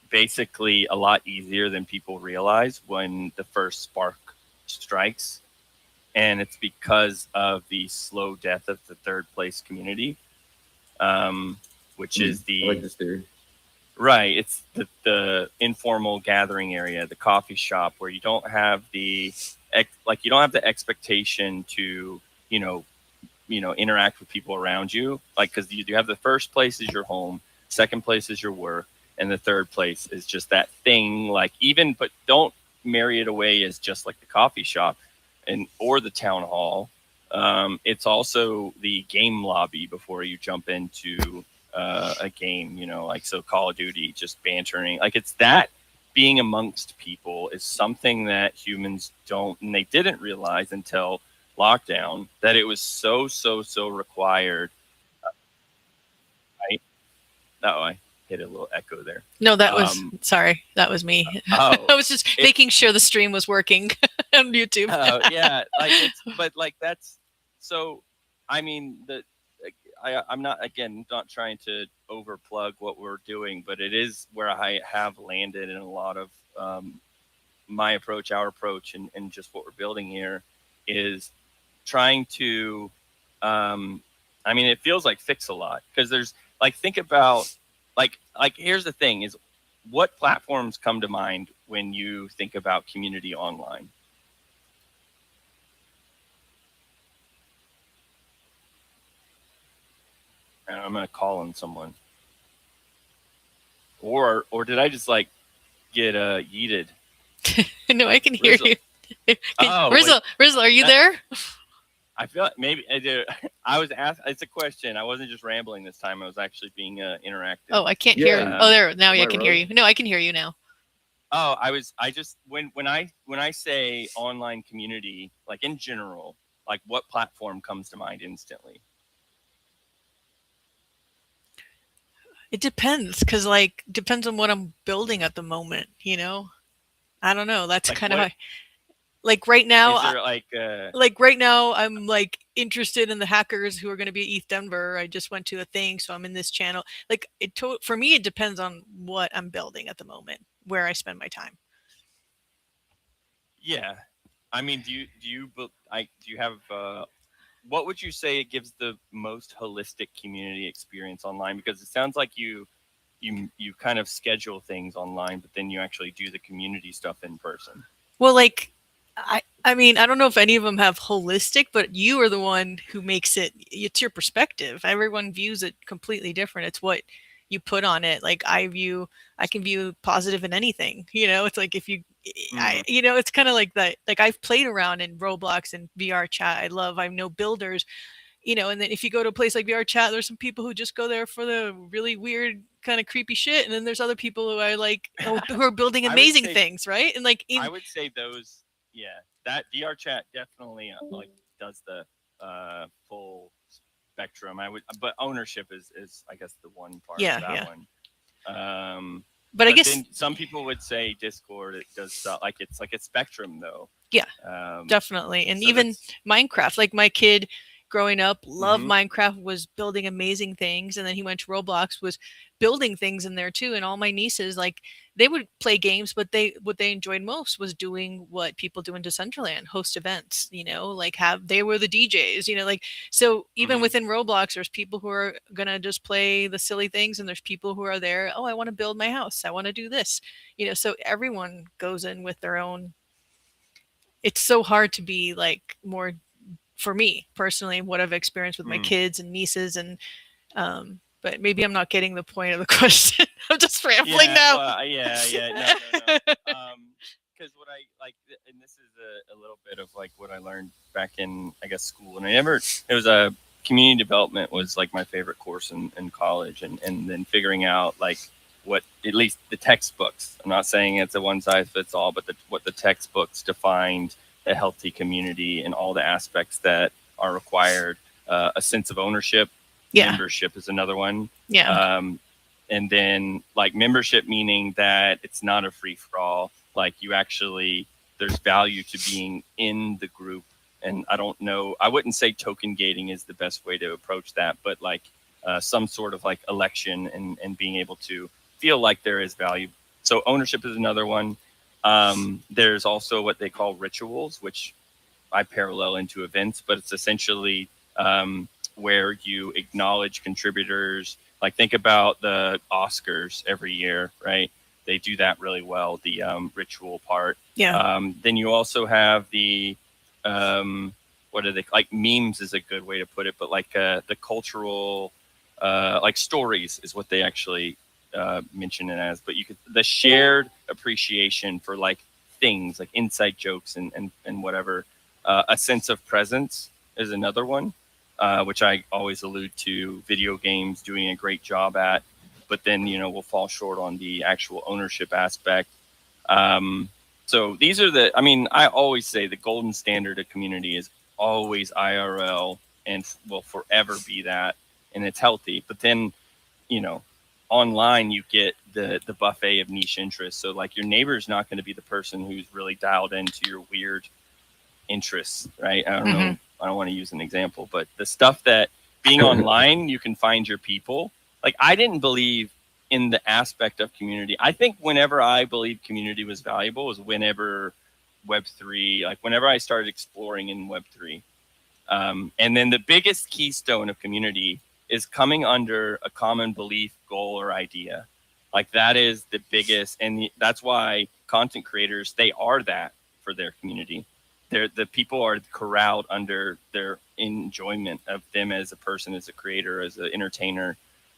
basically a lot easier than people realize when the first spark strikes, and it's because of the slow death of the third place community, which is I like this theory. right. It's the informal gathering area, the coffee shop, where you don't have the you don't have the expectation to interact with people around you, like, because you have the first place is your home, second place is your work, and the third place is just that thing, like, even, but don't marry it away as just like the coffee shop or the town hall. It's also the game lobby before you jump into a game, like, so Call of Duty, just bantering, like, it's that being amongst people is something that humans don't, and they didn't realize until lockdown, that it was so required. Right? Oh, I hit a little echo there. No, that was sorry, that was me. I was just making sure the stream was working on YouTube. Yeah, like that's so. I mean, I'm not trying to overplug what we're doing, but it is where I have landed in a lot of my approach, our approach, and just what we're building here is trying to. I mean, it feels like fix a lot, because there's, like, think about, like here's the thing is, what platforms come to mind when you think about community online? I'm gonna call on someone, or did I just like get yeeted? No, I can hear you. Rizzle, are you there? I feel like maybe I do. I was asked. It's a question. I wasn't just rambling this time. I was actually being interactive. Oh, I can't hear. Oh, there. Now I can hear you. No, I can hear you now. Oh, I just when I say online community, like, in general, like, what platform comes to mind instantly? It depends, because, like, depends on what I'm building at the moment. I don't know. That's like, kind of like right now. Is there like right now, I'm like interested in the hackers who are going to be at ETH Denver. I just went to a thing, so I'm in this channel. Like, for me, it depends on what I'm building at the moment, where I spend my time. Yeah, I mean, do you have what would you say gives the most holistic community experience online? Because it sounds like you kind of schedule things online, but then you actually do the community stuff in person. Well, like, I mean, I don't know if any of them have holistic, but you are the one who makes it. It's your perspective. Everyone views it completely different. It's what you put on it. Like, I can view positive in anything. It's like, if you, it's kind of like that. Like, I've played around in Roblox and VR chat. I know builders, and then if you go to a place like VR chat, there's some people who just go there for the really weird kind of creepy shit, and then there's other people who I like who are building amazing things, right? And like, I would say those, yeah, that VR chat definitely like does the full spectrum. But ownership is I guess the one part of that one. But I guess some people would say Discord, it does like it's like a spectrum though. Yeah, definitely. And so even Minecraft, like, my kid growing up loved Minecraft, was building amazing things, and then he went to Roblox, was building things in there too. And all my nieces, like, they would play games, but what they enjoyed most was doing what people do in Decentraland, host events, like, they were the DJs, like, so even within Roblox, there's people who are gonna just play the silly things, and there's people who are there, I want to build my house, I want to do this, so everyone goes in with their own. It's so hard to be like more, for me personally, what I've experienced with my kids and nieces, and but maybe I'm not getting the point of the question. I'm just rambling now. No. Because what I like, and this is a little bit of like what I learned back in, I guess, school, and it was a community development was like my favorite course in college, and then figuring out like what, at least the textbooks, I'm not saying it's a one size fits all, but what the textbooks defined a healthy community and all the aspects that are required. A sense of ownership. Membership is another one. And then, like, membership, meaning that it's not a free for all. Like, you actually, there's value to being in the group. And I don't know, I wouldn't say token gating is the best way to approach that, but like some sort of like election and being able to feel like there is value. So ownership is another one. There's also what they call rituals, which I parallel into events, but it's essentially where you acknowledge contributors. Like think about the Oscars every year, right? They do that really well, the ritual part. Yeah. Then you also have the what are they like? Memes is a good way to put it, but like the cultural like stories is what they actually mention it as. But you could the shared appreciation for like things like inside jokes and whatever. A sense of presence is another one, which I always allude to video games doing a great job at, but then, we'll fall short on the actual ownership aspect. So these are I always say the golden standard of community is always IRL and will forever be that. And it's healthy. But then, online you get the buffet of niche interests. So like your neighbor's not going to be the person who's really dialed into your weird interests, right? I don't know. I don't want to use an example, but the stuff that being online, you can find your people. Like I didn't believe in the aspect of community. I think whenever I believed community was valuable was whenever Web3, like whenever I started exploring in Web3. And then the biggest keystone of community is coming under a common belief, goal, or idea. Like that is the biggest, and that's why content creators, they are that for their community. The people are corralled under their enjoyment of them as a person, as a creator, as an entertainer.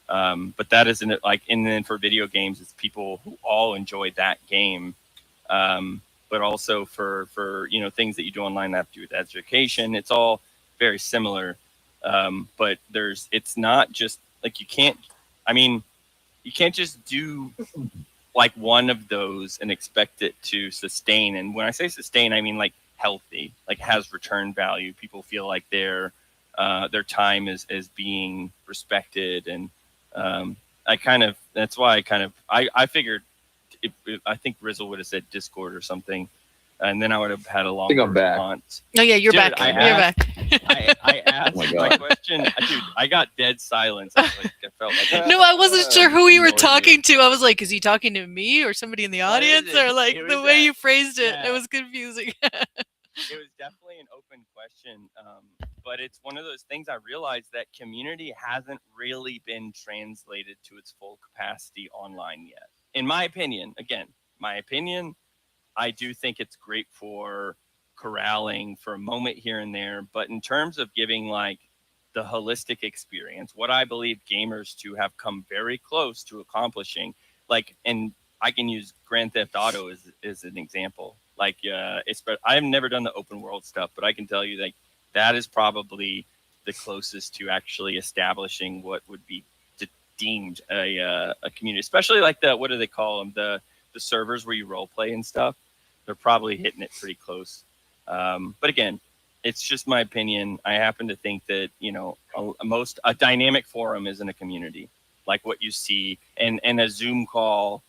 But that isn't like, and then for video games, it's people who all enjoy that game. But also for things that you do online that have to do with education, it's all very similar. But it's not just like you can't just do like one of those and expect it to sustain. And when I say sustain, I mean like healthy, like has return value. People feel like their time is being respected. And that's why I figured I think Rizzle would have said Discord or something. And then I would have had a longer response. Oh yeah, you're back. You're back. I asked my question. Dude, I got dead silence. I felt like no, I wasn't sure who you were talking to. I was like, is he talking to me or somebody in the audience? Or like the way you phrased it, it was confusing. It was definitely an open question. But it's one of those things I realized that community hasn't really been translated to its full capacity online yet. In my opinion, I do think it's great for corralling for a moment here and there. But in terms of giving like the holistic experience, what I believe gamers to have come very close to accomplishing, like, and I can use Grand Theft Auto as an example. Like, I've never done the open world stuff, but I can tell you like that is probably the closest to actually establishing what would be deemed a community, especially like what do they call them? The servers where you role play and stuff. They're probably hitting it pretty close. But again, it's just my opinion. I happen to think that, a dynamic forum isn't a community like what you see, and a Zoom call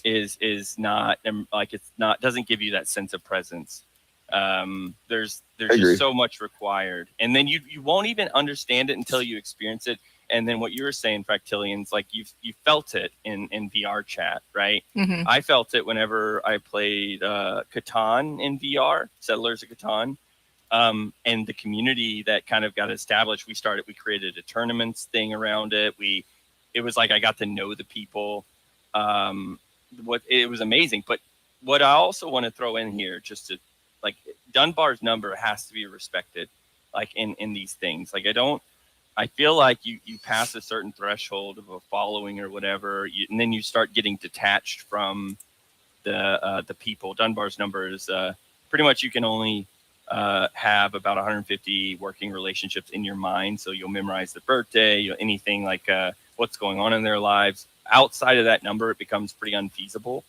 is not like, it's not, doesn't give you that sense of presence. There's just so much required, and then you won't even understand it until you experience it. And then what you were saying, Fractillions, like you felt it in VR chat, right? Mm-hmm. I felt it whenever I played Catan in VR, Settlers of Catan, and the community that kind of got established. We created a tournaments thing around it. It was like I got to know the people. It was amazing. But what I also want to throw in here, just to like, Dunbar's number has to be respected, like in these things. Like I feel like you pass a certain threshold of a following or whatever, and then you start getting detached from the people. Dunbar's number is pretty much you can only have about 150 working relationships in your mind. So you'll memorize their birthday, anything like what's going on in their lives. Outside of that number, it becomes pretty unfeasible.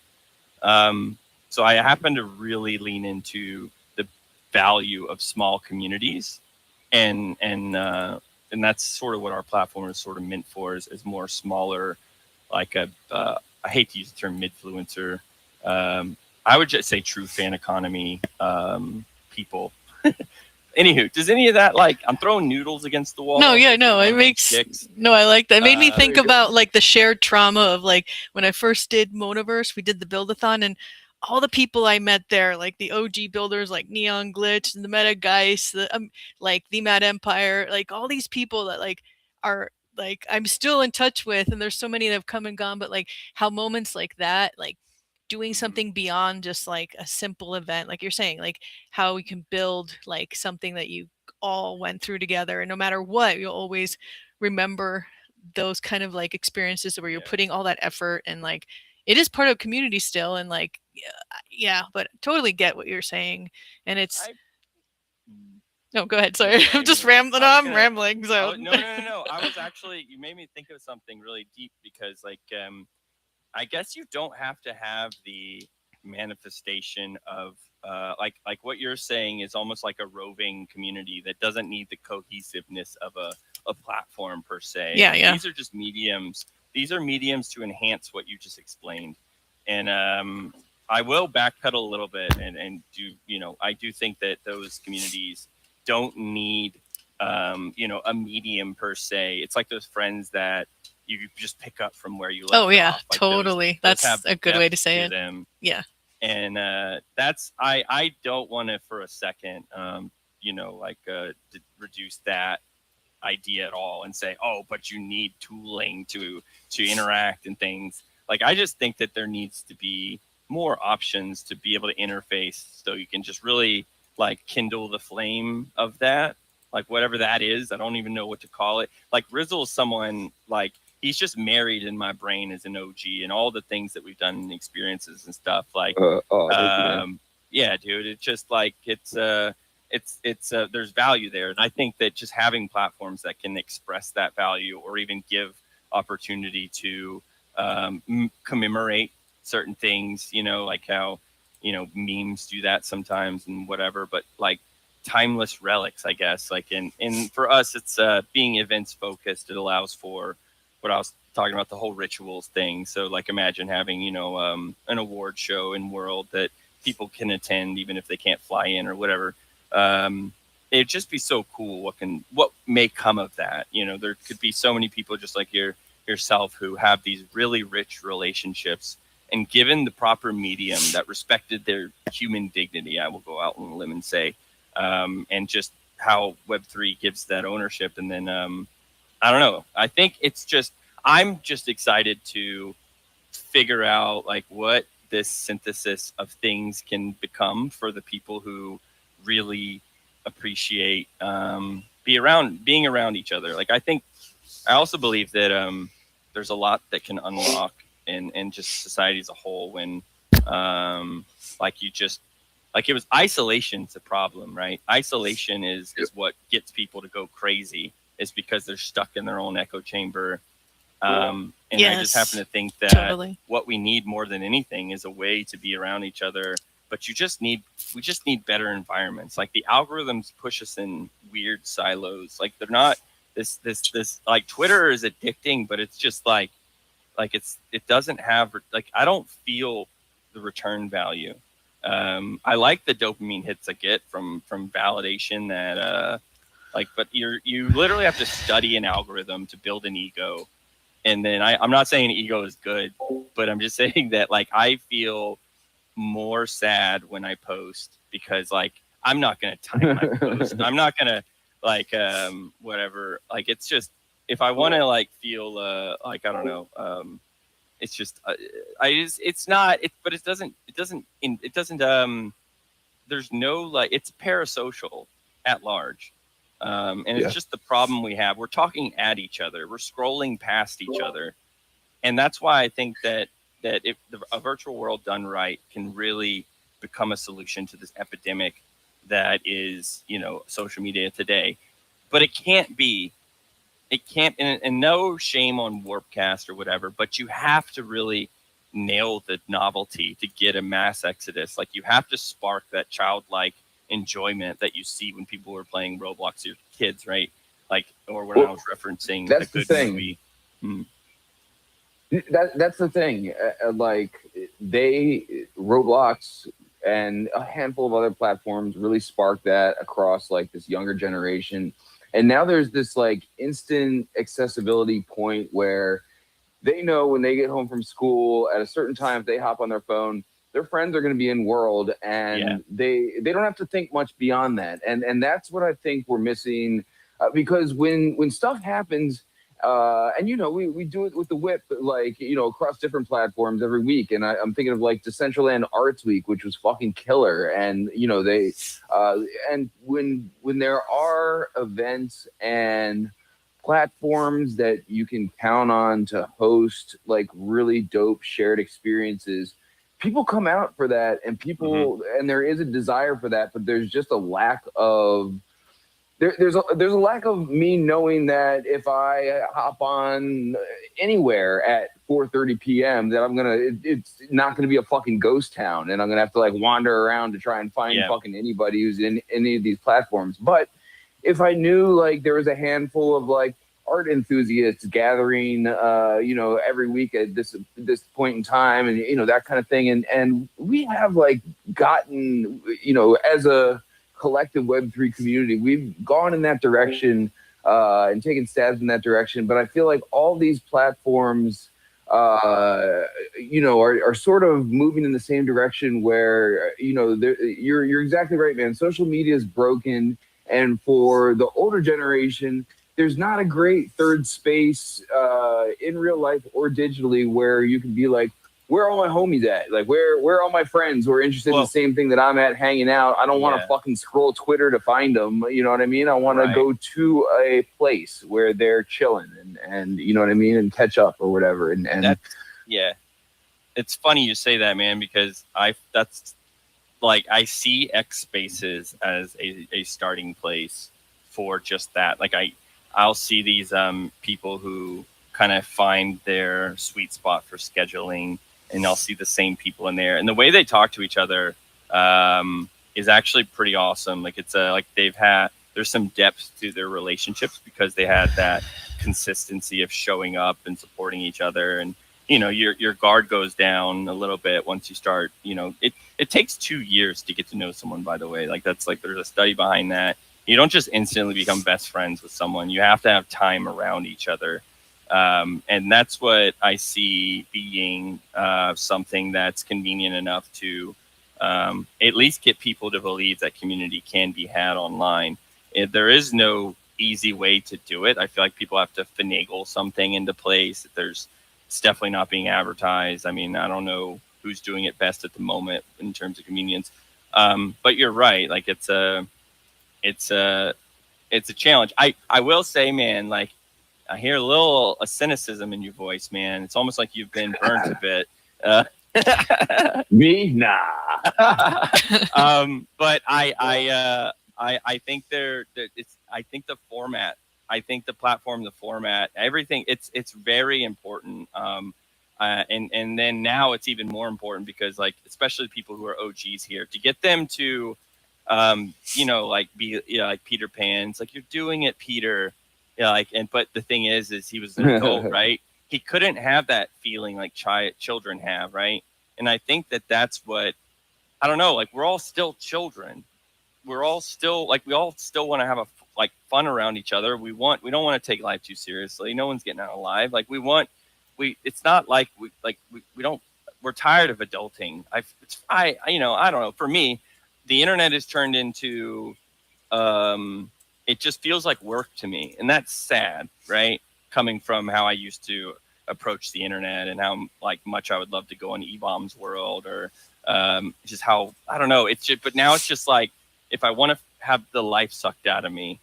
So I happen to really lean into the value of small communities, and that's sort of what our platform is sort of meant for, is more smaller, like I hate to use the term midfluencer. I would just say true fan economy people. Anywho, does any of that, like, I'm throwing noodles against the wall? No, yeah, no, it makes I like that. It made me think about like the shared trauma of like when I first did Monaverse, we did the build-a-thon, and all the people I met there, like the OG builders, like Neon Glitch and the Meta Geist, like the Mad Empire, like all these people that like are like I'm still in touch with, and there's so many that have come and gone, but like how moments like that, like doing something beyond just like a simple event, like you're saying, like how we can build like something that you all went through together, and no matter what, you'll always remember those kind of like experiences where you're putting all that effort, and like it is part of community still, and like yeah, but totally get what you're saying, and it's no, go ahead. Sorry, I'm just rambling. I'm rambling. So no. I was actually, you made me think of something really deep, because like I guess you don't have to have the manifestation of like what you're saying is almost like a roving community that doesn't need the cohesiveness of a platform per se. Yeah. These are just mediums. These are mediums to enhance what you just explained. And I will backpedal a little bit and do, I do think that those communities don't need a medium per se. It's like those friends that you just pick up from where you left off. Like totally. That's a good way to say it. Them. Yeah. And that's I don't want to for a second reduce that idea at all and say, oh, but you need tooling to interact and things. Like, I just think that there needs to be more options to be able to interface, so you can just really like kindle the flame of that, like whatever that is. I don't even know what to call it. Like Rizzle is someone, like, he's just married in my brain as an OG, and all the things that we've done and experiences and stuff. Like, yeah, dude, it's just like it's there's value there, and I think that just having platforms that can express that value, or even give opportunity to commemorate certain things, like how memes do that sometimes and whatever, but like timeless relics, I guess. Like, and for us, it's being events focused. It allows for what I was talking about, the whole rituals thing. So like, imagine having an award show in World that people can attend even if they can't fly in or whatever. It'd just be so cool what may come of that. There could be so many people just like yourself who have these really rich relationships, and given the proper medium that respected their human dignity, I will go out on a limb and say, and just how Web3 gives that ownership. And then I don't know, I think I'm just excited to figure out like what this synthesis of things can become for the people who really appreciate being around each other. Like, I also believe that there's a lot that can unlock and just society as a whole when it was isolation's a problem, right? Isolation is what gets people to go crazy, is because they're stuck in their own echo chamber. And yes, I just happen to think that what we need more than anything is a way to be around each other. But we just need better environments. Like, the algorithms push us in weird silos. Like, they're not this like, Twitter is addicting, but it's just like it doesn't have, like, I don't feel the return value. I like the dopamine hits I get from validation that but you literally have to study an algorithm to build an ego. And then I'm not saying ego is good, but I'm just saying that, like, I feel more sad when I post, because like, I'm not going to time my post. I'm not going to whatever. Like, it's just, if I want to like feel like, I don't know, it's just it's not, but it doesn't there's no, like, it's parasocial at large. And it's just the problem we have. We're talking at each other. We're scrolling past each other. And that's why I think that if a virtual world done right can really become a solution to this epidemic that is, social media today. But it can't, and no shame on Warpcast or whatever, but you have to really nail the novelty to get a mass exodus. Like, you have to spark that childlike enjoyment that you see when people were playing Roblox, your kids, right? Like, or when I was referencing that's a good the thing. movie. That's the thing. Like, Roblox and a handful of other platforms really sparked that across like this younger generation. And now there's this like instant accessibility point where they know when they get home from school at a certain time, if they hop on their phone, their friends are going to be in world, and they don't have to think much beyond that. And that's what I think we're missing, because when stuff happens, and we do it with the whip, like, across different platforms every week. And I'm thinking of like Decentraland Arts Week, which was fucking killer. And they and when there are events and platforms that you can count on to host like really dope shared experiences, people come out for that, and and there is a desire for that, but there's just a lack of there's a lack of me knowing that if I hop on anywhere at 4:30 p.m. that it's not gonna be a fucking ghost town, and I'm gonna have to like wander around to try and find fucking anybody who's in any of these platforms. But if I knew like there was a handful of like art enthusiasts gathering, every week at this point in time, and that kind of thing, and we have like gotten, as a collective Web3 community, we've gone in that direction and taken stabs in that direction. But I feel like all these platforms, are sort of moving in the same direction where, you're exactly right, man. Social media is broken. And for the older generation, there's not a great third space in real life or digitally where you can be like, where are all my homies at? Like, where are all my friends who are interested in the same thing that I'm at, hanging out? I don't want to fucking scroll Twitter to find them. You know what I mean? I want to go to a place where they're chilling and you know what I mean? And catch up or whatever. And that's, it's funny you say that, man, because I see X Spaces as a starting place for just that. Like I'll see these people who kind of find their sweet spot for scheduling, and I'll see the same people in there, and the way they talk to each other is actually pretty awesome. Like it's like there's some depth to their relationships because they had that consistency of showing up and supporting each other. And your guard goes down a little bit once you start. It takes 2 years to get to know someone, by the way. Like that's like there's a study behind that. You don't just instantly become best friends with someone. You have to have time around each other. And that's what I see being something that's convenient enough to at least get people to believe that community can be had online. There is no easy way to do it. I feel like people have to finagle something into place. It's definitely not being advertised. I mean, I don't know who's doing it best at the moment in terms of convenience. But you're right. Like it's a challenge. I will say, man, like I hear a cynicism in your voice, man. It's almost like you've been burnt a bit. Me? Nah. But I think I think the format, I think the platform, the format, everything, it's very important. And then now it's even more important because like, especially people who are OGs here, to get them to, like be like Peter Pan. It's like, you're doing it, Peter. Yeah, but the thing is he was an adult, right? He couldn't have that feeling like children have, right? And I think that's what, I don't know, like we're all still children. We're all still like, we all still want to have fun around each other. We don't want to take life too seriously. No one's getting out alive. Like it's not like we're tired of adulting. I don't know. For me, the internet has turned into, it just feels like work to me. And that's sad, right? Coming from how I used to approach the internet and how much I would love to go on E-Bomb's world or just how, I don't know. But now it's just like, if I want to have the life sucked out of me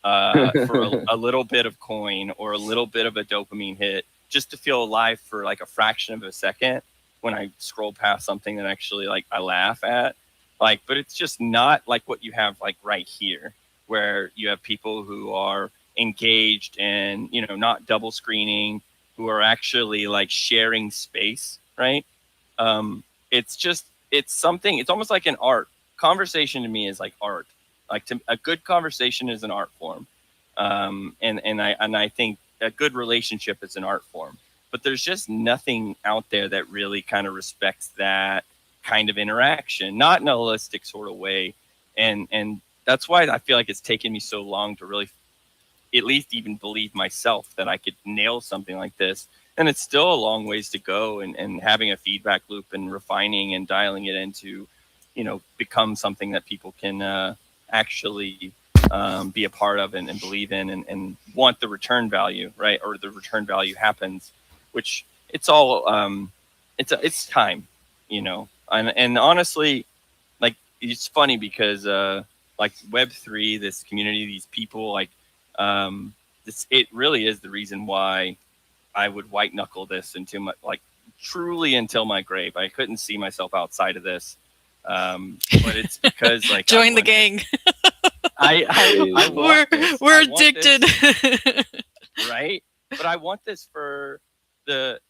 for a little bit of coin or a little bit of a dopamine hit, just to feel alive for like a fraction of a second when I scroll past something that actually I laugh at, but it's just not like what you have right here, where you have people who are engaged and, not double screening, who are actually sharing space, right? It's something, it's almost like an art. Conversation to me is like art. A good conversation is an art form. And I think a good relationship is an art form. But there's just nothing out there that really kind of respects that kind of interaction, not in a holistic sort of way. And that's why I feel like it's taken me so long to really at least even believe myself that I could nail something like this. and it's still a long ways to go, and having a feedback loop and refining and dialing it into, become something that people can actually be a part of and believe in and want the return value, right? Or the return value happens, which it's all, it's time, and honestly, like, it's funny because, like Web3, this community, these people, like, it really is the reason why I would white knuckle this into my, like, truly until my grave. I couldn't see myself outside of this. But it's because, like, join the gang. We're addicted. Right? But I want this for the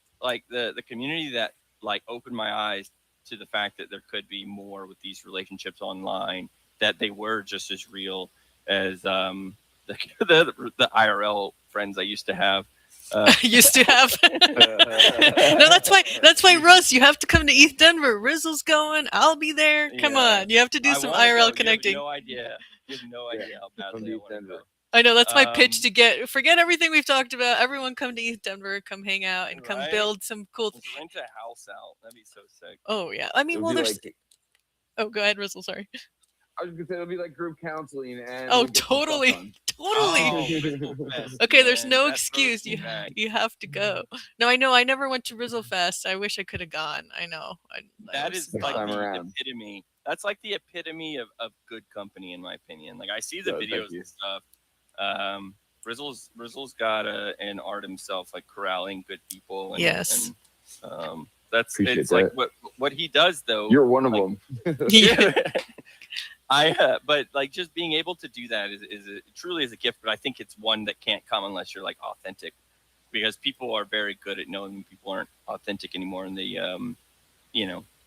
community that, like, opened my eyes to the fact that there could be more with these relationships online, that they were just as real as the IRL friends I used to have. No, that's why Russ, you have to come to East Denver. Rizzle's going, I'll be there. Come on, you have to do some IRL connecting. You have no idea how badly I want to go. I know, that's my pitch to forget everything we've talked about. Everyone come to East Denver, come hang out, and come build some cool. Let's rent a house out. That'd be so sick. Oh yeah, I mean, well, there's. Oh, go ahead, Rizzle. Sorry. I was gonna say it'll be like group counseling and. Oh, totally. Okay, there's no excuse. You have to go. No, I know. I never went to Rizzle Fest. I wish I could have gone. I know. That is like the epitome. That's like the epitome of good company, in my opinion. Like, I see the videos and stuff. Rizzle's got an art himself, like corralling good people. And, yes. And, it's like what he does, though. You're one of them. Yeah. But like, just being able to do that is truly is a gift. But I think it's one that can't come unless you're, like, authentic, because people are very good at knowing when people aren't authentic anymore, and they,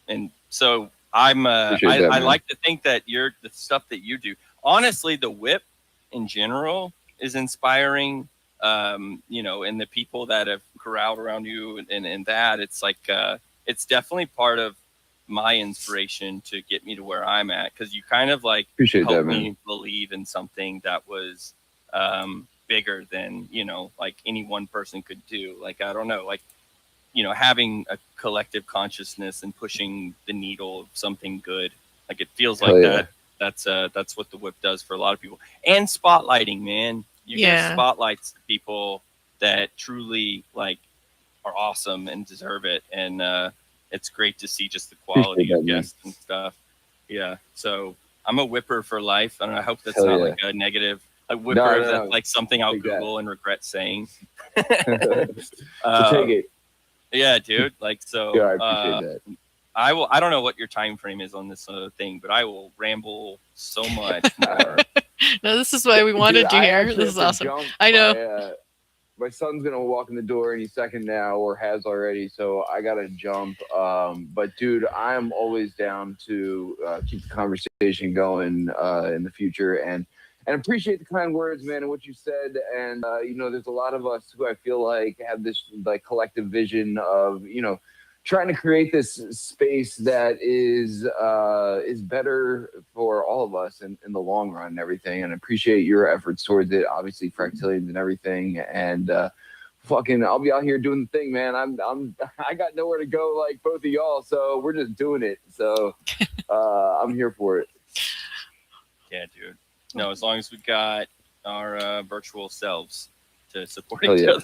and so I like to think that the stuff that you do. Honestly, the whip in general is inspiring, and the people that have corralled around you and that, it's like, it's definitely part of my inspiration to get me to where I'm at, because you kind of, like, helped me believe in something that was bigger than, like, any one person could do. Like, I don't know, like, having a collective consciousness and pushing the needle of something good. Like, it feels like that. That's what the whip does for a lot of people. And spotlighting, man. You give spotlights to people that truly, like, are awesome and deserve it. And it's great to see just the quality of guests and stuff. Yeah. So I'm a whipper for life. And I hope that's not like a negative. A whipper, that's like something I'll Google and regret saying. So take it. Yeah, dude. Like, so yeah, I appreciate that. I don't know what your time frame is on this thing, but I will ramble so much more. No, this is why we wanted you here. This is awesome. I know. My son's gonna walk in the door any second now, or has already, so I gotta jump. But dude, I'm always down to keep the conversation going in the future, and appreciate the kind words, man, and what you said. And there's a lot of us who I feel like have this, like, collective vision of trying to create this space that is better for all of us in the long run and everything. And I appreciate your efforts towards it, obviously Fractillions and everything. And I'll be out here doing the thing, man. I got nowhere to go like both of y'all, so we're just doing it. So I'm here for it. Yeah, dude. No, as long as we got our virtual selves to support each other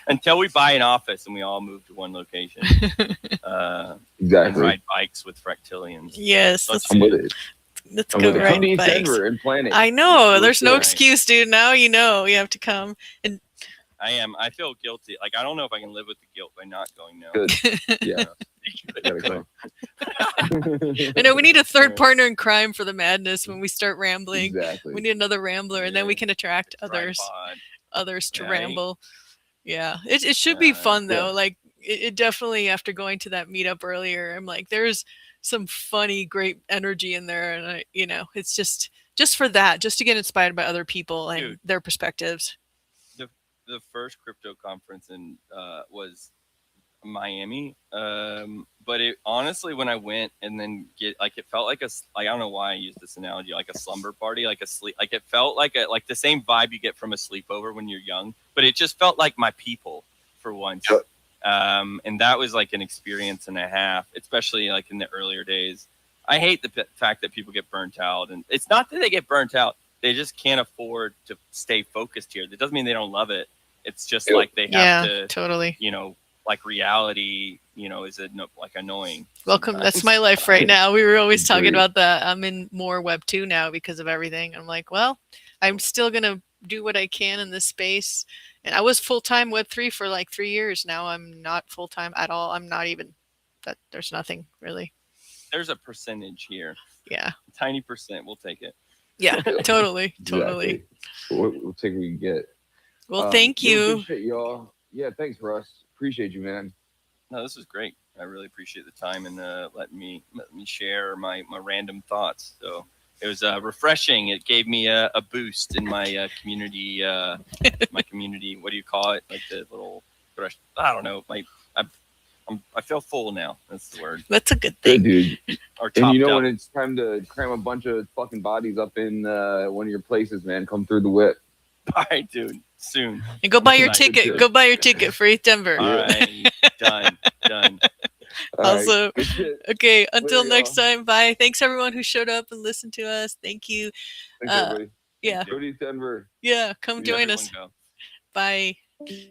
until we buy an office and we all move to one location. Exactly. Ride bikes with Fractillions. Yes, I'm with it. Let's go ride bikes. Denver and plan it. I know. There's no excuse, dude. Now you have to come. And I feel guilty. Like, I don't know if I can live with the guilt by not going now. Good. Yeah. I know we need a third partner in crime for the madness when we start rambling. Exactly. We need another rambler, and then we can attract others to ramble. Yeah, it should be fun though. Like, it definitely, after going to that meetup earlier, I'm like, there's some funny, great energy in there, and it's just for that, just to get inspired by other people and their perspectives. The first crypto conference was Miami, but it honestly, when I went and then it felt like I don't know why I use this analogy, like a slumber party, like it felt like the same vibe you get from a sleepover when you're young, but it just felt like my people. for once. Yep. And that was like an experience and a half, especially like in the earlier days. I hate the fact that people get burnt out, and it's not that they get burnt out. They just can't afford to stay focused here. That doesn't mean they don't love it. It's just Yep. like they have to, totally. you know, like reality, you know, is like annoying. Welcome. sometimes. That's my life right now. We were always talking Agreed. about that. I'm in more Web 2 now because of everything. I'm like, well, I'm still going to do what I can in this space. And I was full-time Web 3 for like 3 years. Now I'm not full-time at all. I'm not even that. There's nothing really. There's a percentage here. Yeah. Tiny percent. We'll take it. Yeah, totally. Totally. Exactly. We'll take what we can get. Well, thank you. Good shit, y'all. Yeah, thanks, Russ. Appreciate you, man. No, this was great. I really appreciate the time and letting me share my random thoughts. So it was refreshing. It gave me a boost in my community. My community. What do you call it? Like the little. I don't know. I feel full now. That's the word. That's a good Good, thing. dude. Or And you know topped when up. it's time to cram a bunch of fucking bodies up in one of your places, man, come through the whip. All right, dude. Soon. And go buy your Nice. ticket. Go buy your ticket for 8th Denver. All right. Done. All Also, right. Good shit. okay, until Later, next y'all. time. Bye. Thanks everyone who showed up and listened to us. Thank you. Thanks, everybody. Yeah. Go to East Denver. Yeah. Come Yeah, join Everyone us. go. Bye. Yeah.